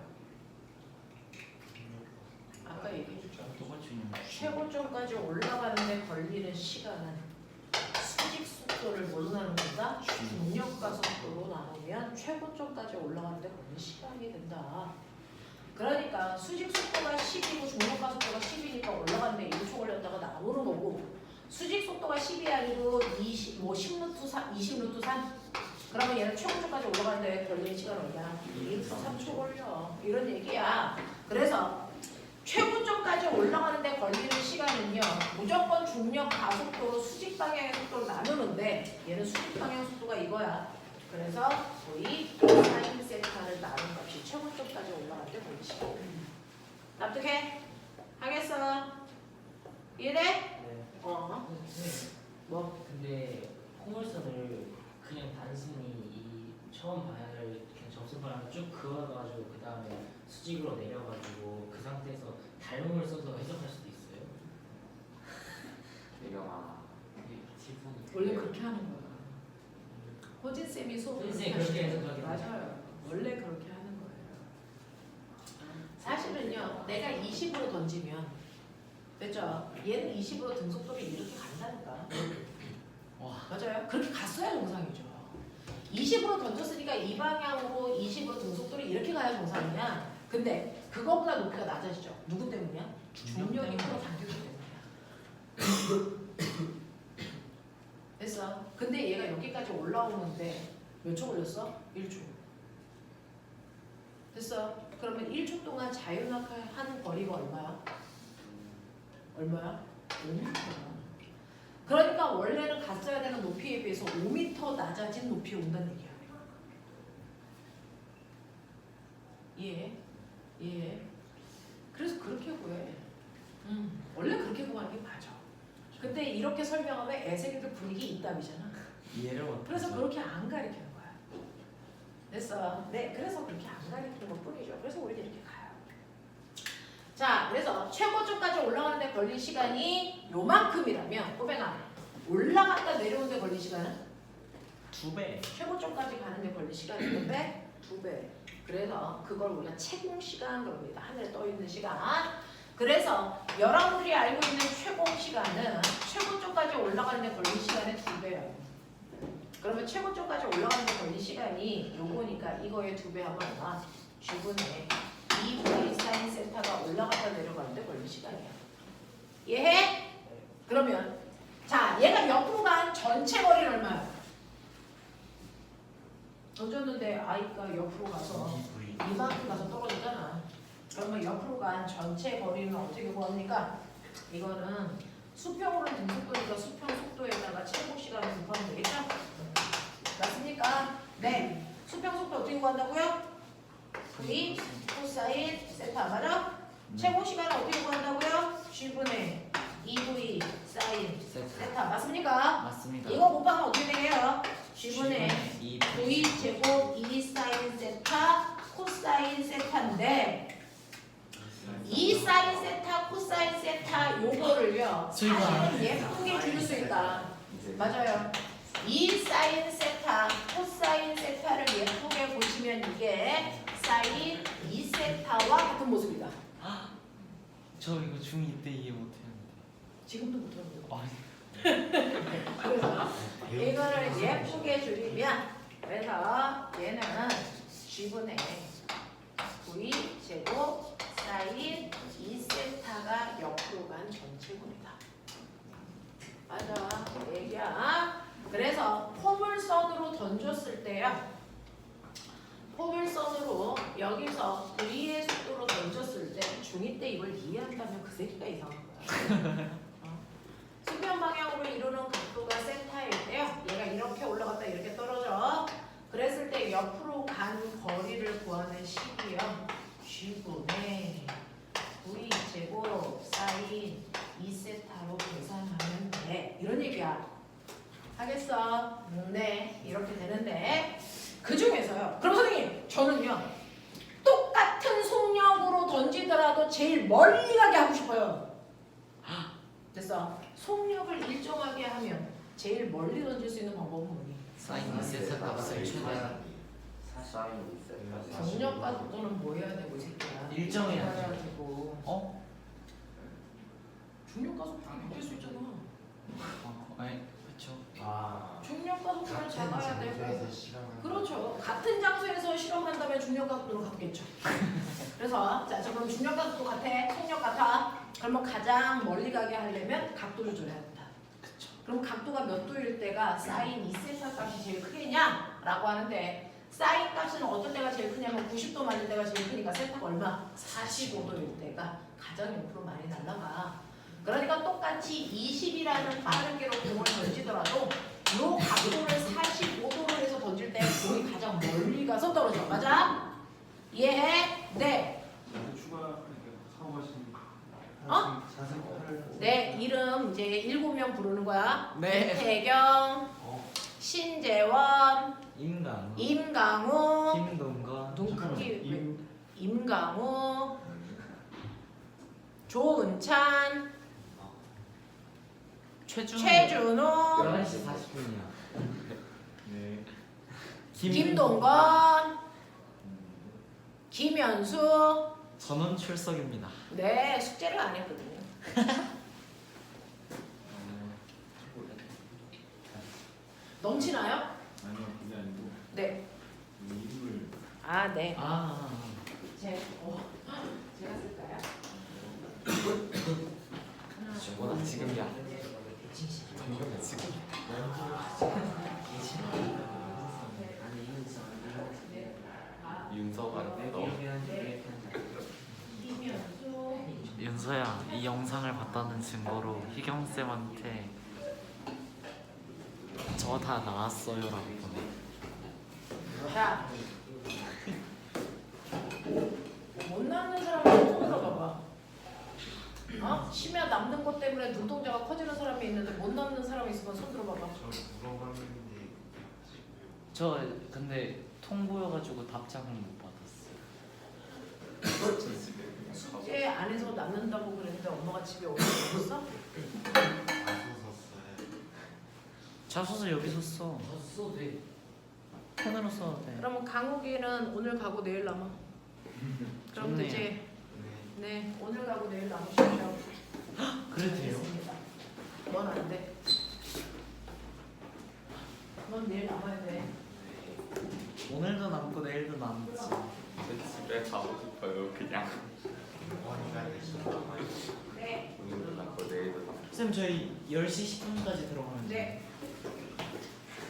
A: 아까 얘기했죠. 최고점까지 올라가는데 걸리는 시간은 수직 속도를 뭘로 나눕니다? 중력과 속도로 나누면 최고점까지 올라가는데 걸리는 시간이 된다. 그러니까 수직 속도가 10이고 중력과 속도가 10이니까 올라가는데 1초 걸렸다가 나오는 거고 수직 속도가 10이 아니고 10루트 3, 20루트 3 그러면 얘는 최고점까지 올라가는데 걸리는 시간 얼마야? 1루트 3초 걸려. 이런 얘기야. 그래서 최고점까지 올라가는데 걸리는 시간은요 무조건 중력 가속도로 수직 방향의 속도로 나누는데 얘는 수직 방향 속도가 이거야. 그래서 거의 사인 세타를 나눈 값이 최고점까지 올라가는데 걸리는 시간. 납득해? 하겠어? 이해돼?
B: 네.
A: 뭐?
B: 근데 포물선을 그냥 단순히 이 처음 방향을 그냥 접선 방향을 쭉 그어가지고 그 다음에 수직으로 내려가지고 그 상태에서 닮음을 써서 해석할 수도 있어요.
C: 내려와.
A: 원래 그렇게 하는 거야. 호진 쌤이 수업
B: 선생님 그렇게 해석하긴
A: 맞아요. 원래 그렇게 하는 거예요. 사실은요, 내가 20으로 던지면 됐죠? 얘는 20으로 등속도를 이렇게 간다니까.
B: 와.
A: 맞아요. 그렇게 갔어야 정상이죠. 20으로 던졌으니까 이 방향으로 20으로 등속도를 이렇게 가야 정상이야. 근데 그거보다 높이가 낮아지죠. 누구 때문이야? 중력이
C: 때문에.
A: 끌어당기기 때문이야. 됐어. 근데 얘가 여기까지 올라오는데 몇 초 걸렸어? 1초. 됐어. 그러면 1초 동안 자유낙하한 거리가 얼마야? 얼마야? 5m야. 그러니까 원래는 갔어야 되는 높이에 비해서 5m 낮아진 높이에 온다는 얘기야. 이해해? 이해해? 그래서 그렇게 구해. 원래 그렇게 구하는 게 맞아. 근데 이렇게 설명하면 애새끼들 분위기 이따위잖아.
C: 이해를 못.
A: 그래서 그렇게 안 가르치는 거야. 됐어. 네, 그래서 그렇게 안 가르치는 것 뿐이죠. 그래서 우리는 이렇게 가요. 자, 그래서 최고점까지 올라가는데 걸린 시간이 요만큼이라면 꼬뱅아 올라갔다 내려오는데 걸린 시간은
C: 2배.
A: 최고점까지 가는데 걸린 시간이 몇 배? 2배. 그래서 그걸 우리가 채공 시간 그럽니다. 하늘에 떠 있는 시간. 그래서 여러분들이 알고 있는 최고 시간은 최고점까지 올라가는 데 걸린 시간의 2배예요. 그러면 최고점까지 올라가는 데 걸린 시간이 요거니까 이거의 2배 하면 얼마? G분의 2V 사인 세타가 올라갔다 내려가는 데 걸린 시간이야. 이해해? 그러면 자 얘가 옆으로 간 전체 거리는 얼마야? 던졌는데 I가 옆으로 가서 이만큼 가서 떨어지잖아. 그러면 옆으로 간 전체 거리는 어떻게 구합니까? 이거는 수평으로는 등속도니까 수평 속도에다가 최고 시간을 곱하면 되겠죠? 맞습니까? 네. 수평 속도 어떻게 구한다고요? V 코사인 세타 맞아? 최고 시간을 어떻게 구한다고요? G분의 2V 사인 세타 맞습니까?
C: 맞습니다.
A: 이거 곱하면 어떻게 되게요? G분의 2V 제곱 2 사인 세타 코사인 세타인데 2 사인 세타 코사인 세타 요거를요 사실은 예쁘게 줄일 수 있다. 맞아요. 2 사인 세타 코사인 세타를 예쁘게 보시면 이게 사인 2 세타와 같은 모습이다.
C: 저 이거 중2 때 이해 못했는데.
A: 지금도 못하는데.
C: 아,
A: 그래서 이거를 예쁘게 줄이면 그래서 얘는 G분의 V 제곱 사인 2세타가 옆으로 간 전체분이다. 맞아. 얘기야. 그래서 포물선으로 던졌을 때요. 포물선으로 여기서 V의 속도로 던졌을 때 중2 때 이걸 이해한다면 그 새끼가 이상한 거야. 수평 방향으로 이루는 각도가 세타일 때요. 얘가 이렇게 올라갔다 이렇게 떨어져. 그랬을 때 옆으로 간 거리를 구하는 식이요. G분의 V 제곱 사인 2세타로 계산하면 돼. 이런 얘기야. 하겠어? 네. 이렇게 되는데 그 중에서요. 그럼 선생님 저는요. 똑같은 속력으로 던지더라도 제일 멀리 가게 하고 싶어요. 됐어. 속력을 일정하게 하면 제일 멀리 던질 수 있는 방법은 뭐니?
C: 사인 2세타 값을 최대한
D: 사인
A: 정력과 속도는 뭐 해야 되고 이 새끼야?
C: 일정해야 돼.
A: 되고.
C: 어?
A: 중력과 속도는 바뀔 수 있잖아.
C: 네, 그렇죠.
D: 아
A: 중력과 속도를 잡아야 되고.
D: 장소에서 실험을
A: 그렇죠. 같은 장소에서 실험한다면 중력과 속도는 같겠죠. 그래서 자, 그럼 중력과 속도 같아, 속력 같아. 그러면 가장 멀리 가게 하려면 각도 조절해야 된다.
C: 그렇죠.
A: 그럼 각도가 몇 도일 때가 사인 2세타 값이 제일 크겠냐? 라고 하는데 사인 값은 어떤 때가 제일 크냐면 90도 맞을 때가 제일 크니까 세타가 얼마? 45도일 때가 가장 옆으로 많이 날아가. 그러니까 똑같이 20이라는 빠른 게로 공을 던지더라도 요 각도를 45도로 해서 던질 때 공이 가장 멀리 가서 떨어져. 맞아? 이해해? 네.
E: 추가 사업하시는
A: 어?
E: 자세를
A: 네, 이름 이제 7명 부르는 거야.
C: 네.
A: 태경, 신재원,
C: 임강.
A: 임강우,
C: 김동건.
A: 눈 크기 임강우, 조은찬,
C: 최준호.
A: 최준호,
C: 11시 40분이야.
D: 네
A: 김동건, 김현수.
C: 전원 출석입니다.
A: 네, 숙제를 안 했거든요. 넘치나요?
E: 아니요 그게 아니고
A: 네.
E: 이름을
A: 아, 네.
C: 아.
A: 제가 쓸까요?
C: 중고나 지금이야.
B: 방금
C: 지금. 윤서가 너. 윤서야, 이 영상을 봤다는 증거로 희경 쌤한테 저 다 나왔어요라고 보내.
A: 자, 못 남는 사람은 손 들어봐봐. 심야 남는 것 때문에 눈동자가 커지는 사람이 있는데 못 남는 사람이 있으면 손 들어봐봐.
D: 저 물어봤는데
C: 저 근데 통보여가지고 답장을 못 받았어요.
D: 저 집에 그냥
A: 숙제 안에서 남는다고 그랬는데 엄마가 집에 오는 거 없어?
D: 가서
C: 자소서 여기서 써.
B: 써도 돼.
C: 펜으로 써도 돼.
A: 그러면 강욱이는 오늘 가고 내일 남아. 그럼
C: 좋네요.
A: 되지?
D: 네.
A: 네, 오늘 가고 내일 남으십시오.
C: 그래도 돼요?
A: 알겠습니다. 넌 안 돼. 넌 내일 남아야 돼.
C: 오늘도 남고 내일도 남지.
F: 집에 가고 싶어요. 그냥
D: 어머니가 되시면
A: 네.
F: 오늘도 남고 내일도 남고.
C: 쌤 저희 10시 10분까지 들어가면 돼요.
A: 네.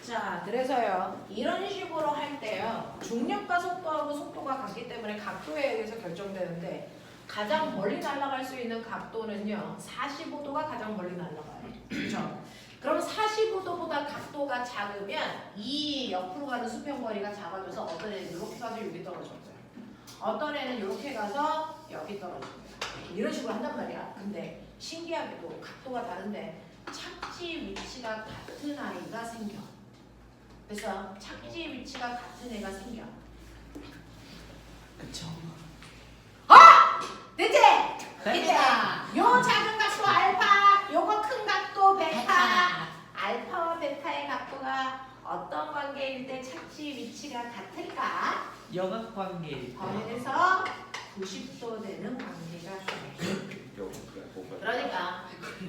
A: 자, 그래서요. 이런 식으로 할 때요. 중력과 속도하고 속도가 같기 때문에 각도에 의해서 결정되는데 가장 멀리 날아갈 수 있는 각도는요. 45도가 가장 멀리 날아가요. 그렇죠? 그럼 45도보다 각도가 작으면 이 옆으로 가는 수평거리가 작아져서 어떤 애는 이렇게 가서 여기 떨어져요. 어떤 애는 이렇게 가서 여기 떨어집니다. 이런 식으로 한단 말이야. 근데 신기하게도 각도가 다른데 착지 위치가 같은 아이가 생겨. 그래서 착지 위치가 같은 애가 생겨.
C: 그쵸?
A: 됐지? 됐다. 요 작은 각도 알파, 요거 큰 각도 베타. 알파와 베타의 각도가 어떤 관계일 때 착지 위치가 같을까?
C: 여각관계.
A: 거기에서 90도 되는 관계가 생겨. 그러니까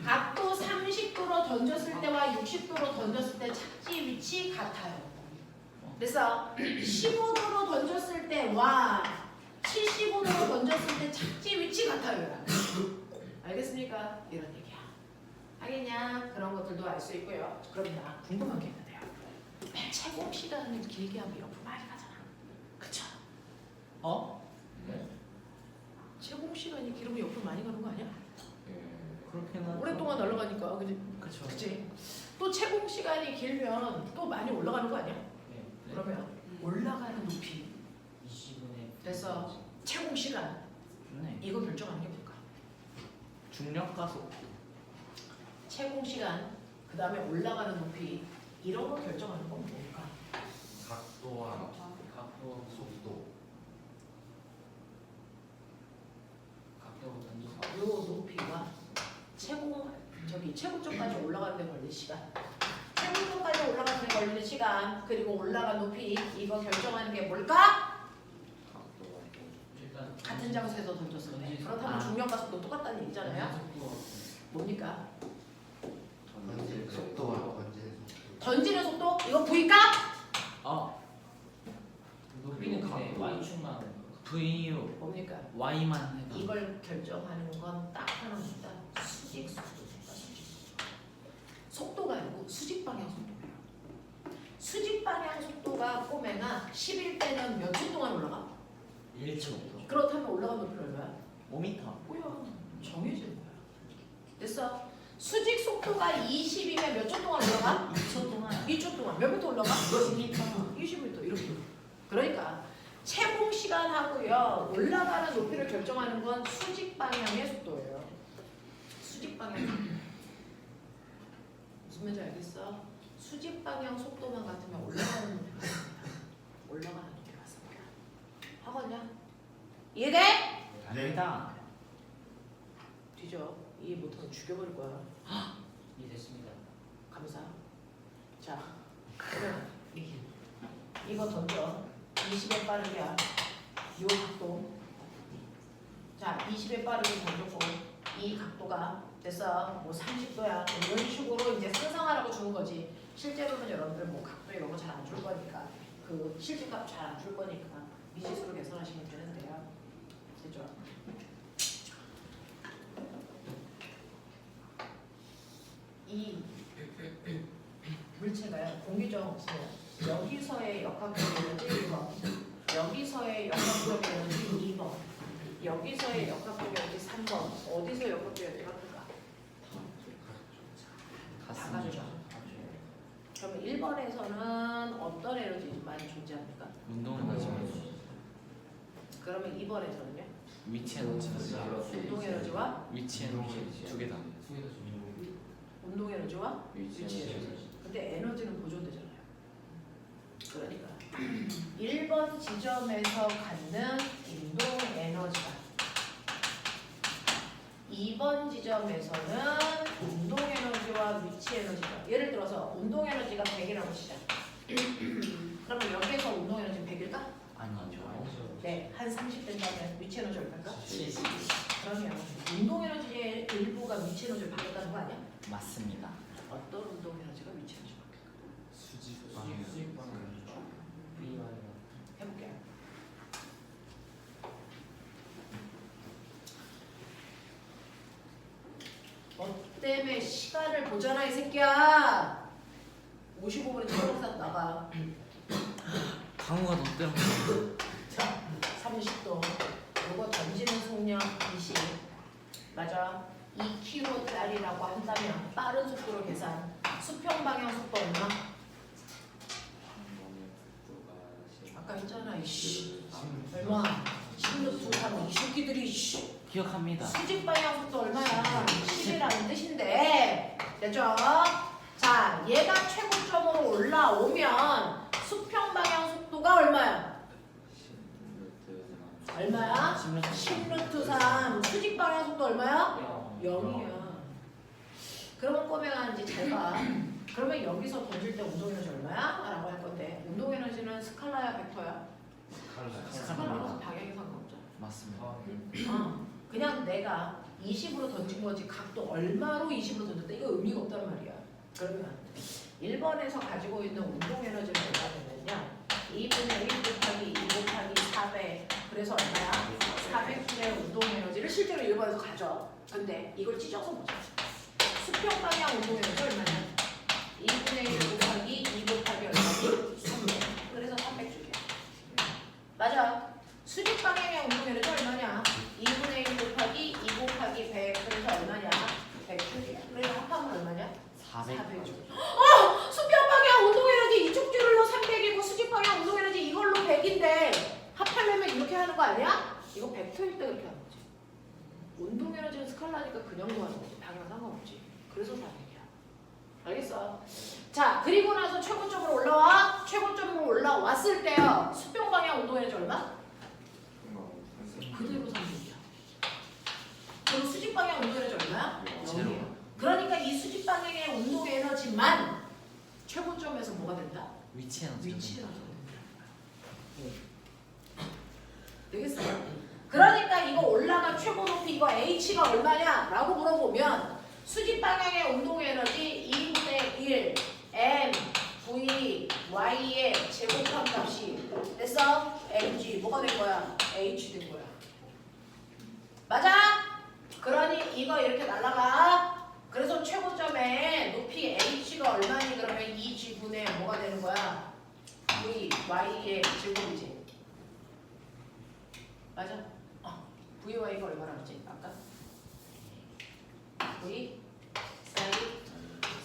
A: 각도 30도로 던졌을 때와 60도로 던졌을 때 착지 위치 같아요. 그래서 15도로 던졌을 때와 75도로 던졌을 때 착지 위치 같아요. 알겠습니까? 이런 얘기야. 알겠냐? 그런 것들도 알 수 있고요. 그럼 나 궁금한 게 있는데요. 최고 시간을 길게 하면 옆으로 많이 가잖아. 그쵸? 최고 시간이 길으면 옆으로 많이 가는 거 아니야?
C: 그렇긴 하죠.
A: 오랫동안 날아가니까. 그지?
C: 그쵸.
A: 그치? 또 채공 시간이 길면 또 많이 올라가는 거 아니야?
B: 네.
A: 그러면 올라가는 높이
B: 20분에
A: 됐어. 채공 시간
C: 네.
A: 이거 결정하는 게 뭘까?
C: 중력과 속도.
A: 채공 시간 그 다음에 올라가는 높이 이런 거 결정하는 건 뭘까?
D: 각도와
B: 각도
D: 속도.
B: 각도 던져서
A: 요 높이와 최고점까지 올라가는 데 걸리는 시간 최고점까지 올라가는 데 걸리는 시간 그리고 올라간 높이 이거 결정하는 게 뭘까?
B: 일단
A: 같은 장소에서 던졌을 때 그렇다면
C: 아.
A: 중력과 속도 똑같다는 얘기잖아요. 뭡니까?
D: 던질 속도와 던질 속도.
A: 던지는 속도? 이거 V값?
B: 높이는 근데 Y축만
C: VU
A: 뭡니까?
C: Y만 해도.
A: 이걸 결정하는 건 딱 하나입니다. 수직 속도입니다. 수직 속도. 속도가 아니고 수직 방향 속도예요. 수직 방향 속도가 꼬매가 11대는 몇 초 동안 올라가?
C: 1초.
A: 그렇다면 올라간 높이는 얼마야?
C: 5m.
A: 뭐야? 정해지는 거야. 됐어? 수직 속도가 20이면 몇 초 동안 올라가?
C: 2초 동안.
A: 2초 동안 몇 미터 올라가?
C: 10m.
A: 20m 이렇게. 그러니까 채공 시간하고요 올라가는 높이를 결정하는 건 수직 방향의 속도예요. 수직 방향. 무슨 말인지 알겠어? 수직 방향 속도만 같으면 올라가는 높이가 같습니다. 올라가는 높이가 같습니다. 하거든요? 이해돼?
C: 아니다.
A: 뒤져. 이해 못하면 죽여버릴 거야.
B: 이해됐습니다.
A: 감사. 자, 그러면 이거 던져. 20에 빠르게 요 각도. 자, 20에 빠르게 던졌고 이 각도가 됐어. 뭐 30도야. 이런 식으로 이제 상상하라고 주는 거지. 실제로는 여러분들 뭐 각도 이런 거 잘 안 줄 거니까 그 실질값 잘 안 줄 거니까 미지수로 계산하시면 되는데요. 됐죠? 이 물체가요 공기저항 없으면 여기서의 역학적 에너지 1번, 여기서의 역학적 에너지 2번, 여기서의 역학적 에너지 3번. 어디서 역학적 에너지가 클까? 다 가져죠. 그러면 1번에서는 어떤 에너지 많이 존재합니까?
C: 운동에너지
A: 그러면 2번에서는요?
C: 위치 에너지
A: 운동 에너지와
C: 위치 에너지 두 개 다.
A: 운동 에너지와
F: 위치
A: 위치 에너지. 근데 에너지는 보존되잖아요. 그러니까 1번 지점에서 갖는 운동 에너지가 2번 지점에서는 운동 에너지와 위치 에너지가 예를 들어서 운동 에너지가 100이라고 치자. 그러면 여기에서 운동 에너지는 100일까?
C: 아니죠.
A: 네, 한 30 된다면 위치 에너지 얼마일까?
C: 70.
A: 그러면 운동 에너지의 일부가 위치 에너지를 바꿨다는 거 아니야?
C: 맞습니다.
A: 어떤 운동 에너지가 위치 에너지 바뀔까?
D: 수직
E: 방향.
A: 해볼게요. 너 때문에 시간을 보잖아 이 새끼야. 55분에 초록색 나가.
C: 강우가 너 때문에.
A: 자, 30도. 이거 던지는 속력 20. 맞아. 2km짜리라고 한다면 빠른 속도로 계산. 수평 방향 속도 얼마? 아까 했잖아 이씨. 얼마? 16분 이 새끼들이 이씨.
C: 기억합니다.
A: 수직 방향 속도 얼마야? 10이라는 뜻인데. 됐죠? 자, 얘가 최고점으로 올라오면 수평 방향 속도가 얼마야? 얼마야? 10루트 3. 수직 방향 속도 얼마야? 0이야. 그러면 꼬맹아 이제 잘 봐. 그러면 여기서 던질 때 운동 에너지 얼마야? 라고 할 건데 운동 에너지는 스칼라야 벡터야? 스칼라라서 방향이 상관없잖아.
C: 맞습니다.
A: 그냥 내가 20으로 던진 거지 각도 얼마로 20으로 던졌다 이거 의미가 없단 말이야. 그러면 1번에서 가지고 있는 운동 에너지는 얼마냐면요 2분의 1 곱하기 2 곱하기 400 그래서 얼마야? 400분의 운동 에너지를 실제로 1번에서 가져. 근데 이걸 찢어서 보자. 수평 방향 운동 에너지 얼마냐? 2분의 1 곱하기 2 곱하기 얼마지? 300 그래서 300줄이야. 맞아. 수직 방향의 운동 에너지 얼마냐? 2분의 1 곱하기 2 곱하기 100 그래서 얼마냐? 100줄이야. 그래서 합하면 얼마냐? 400줄. 수평 방향 운동 에너지 이쪽 줄로 300이고 수직 방향 운동 에너지 이걸로 100인데 합하려면 이렇게 하는 거 아니야? 이거 벡터일 때 그렇게 하는 거지. 운동 에너지는 스칼라니까 그냥도 하는 거지. 방향 상관없지. 그래서 400이야. 알겠어? 자, 그리고 나서 최고점으로 올라와. 최고점으로 올라왔을 때요. 수평 방향 운동 에너지 얼마? 그대로 300이야. 그리고 수직 방향 운동 에너지 얼마야?
C: 제로.
A: 0이야. 그러니까 이 수직 방향의 운동 에너지만 최고점에서 뭐가 된다?
C: 위치 에너지.
A: 위치 에너지가 된다. 되겠어? 그러니까 이거 올라간 최고 높이 이거 H가 얼마냐? 라고 물어보면 수직 방향의 운동 에너지 2분의 1 M V Y의 제곱한 값이 됐어? mg 뭐가 된 거야? H 된 거야. 맞아? 그러니 이거 이렇게 날라가. 그래서 최고점의 높이 h가 얼마니? 그러면 2g분의 뭐가 되는 거야? v y의 제곱이지. 맞아? v y가 얼마나 그랬지? 아까? v 사인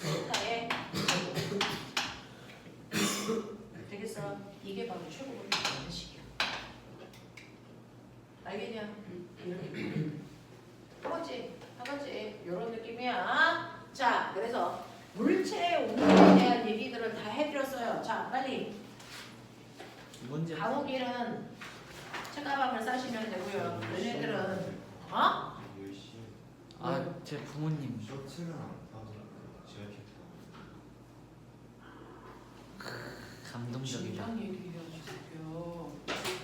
A: 세타의 제곱. 되겠어? 이게 바로 최고를 구하는 식이야. 알겠냐? 이렇게. 하겠지? 하겠지? 이런 느낌이야. 자, 그래서 물체의 운동에 대한 얘기들을 다 해드렸어요. 자, 빨리.
C: 문제.
A: 강호길은 책가방을 싸시면 되고요. 얘네들은 어?
C: 아, 제 부모님.
D: 쇼츠는 안 봐도 제가
C: 감동적이다.
A: 진작 얘기해야지 새끼야.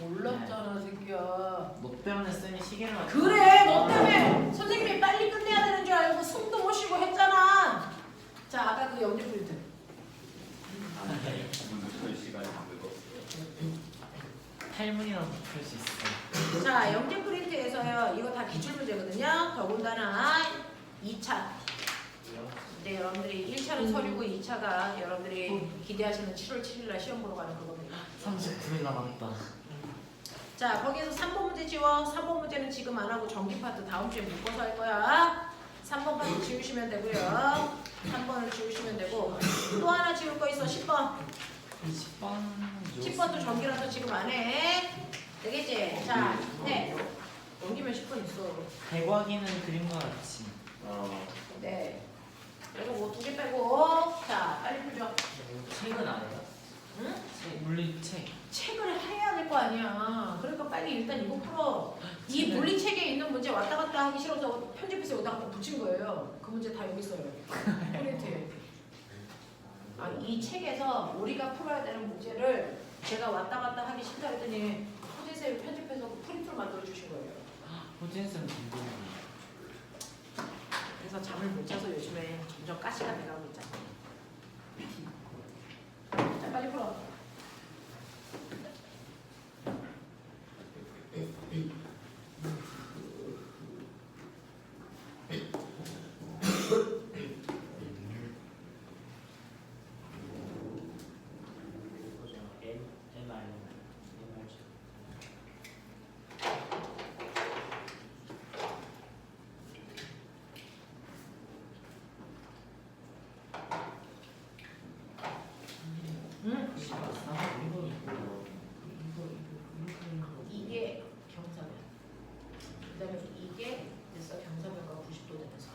A: 몰랐잖아 새끼야.
C: 너 때문에 쌤이 시계를 맞.
A: 그래 너 때문에 선생님이 빨리 끝내야 되는 줄 알고 숨도 못 쉬고 했잖아. 자 아까 그 영재 프린트.
F: 오늘 저희 시간이 안 되고
C: 할머니라도 풀 수 있어.
A: 자, 영재 프린트에서요. 이거 다 기출 문제거든요. 더군다나 2차. 이제 여러분들이 1차는 서류고 2차가 여러분들이 기대하시는 7월 7일날 시험 보러 가는 그겁니다.
C: 39일 남았다.
A: 자, 거기에서 3번 문제 지워. 3번 문제는 지금 안 하고 정기 파트 다음 주에 묶어서 할 거야. 3번 파트 지우시면 되고요. 3번을 지우시면 되고 또 하나 지울 거 있어. 10번. 10번도 정기라서 지금 안 해. 되겠지? 자, 네. 넘기면 10번 있어.
C: 대과기는 그림과 같이.
A: 네. 그리고 뭐 2개 빼고. 자, 빨리 풀죠.
B: 책은 안 해요?
A: 응?
C: 물리책.
A: 책을 해야 될 거 아니야. 그러니까 빨리 일단 이거 풀어. 이
C: 책을-
A: 물리책에 있는 문제 왔다 갔다 하기 싫어서 편집해서 여기다가 또 붙인 거예요. 그 문제 다 여기 있어요. 프린트에. 아, 이 책에서 우리가 풀어야 되는 문제를 제가 왔다 갔다 하기 싫다 했더니 호재쌤이 편집해서 프린트로 만들어 주신 거예요.
C: 호진쌤 궁금해.
A: 그래서 잠을 못 자서 요즘에 점점 가시가 돼가고 있잖아. 자, 빨리 풀어.
B: 그거죠. MRG.
A: 응?
B: 이거
A: 이게 경사면. 그다음에 이게 됐어. 경사면과 90도 되는 선.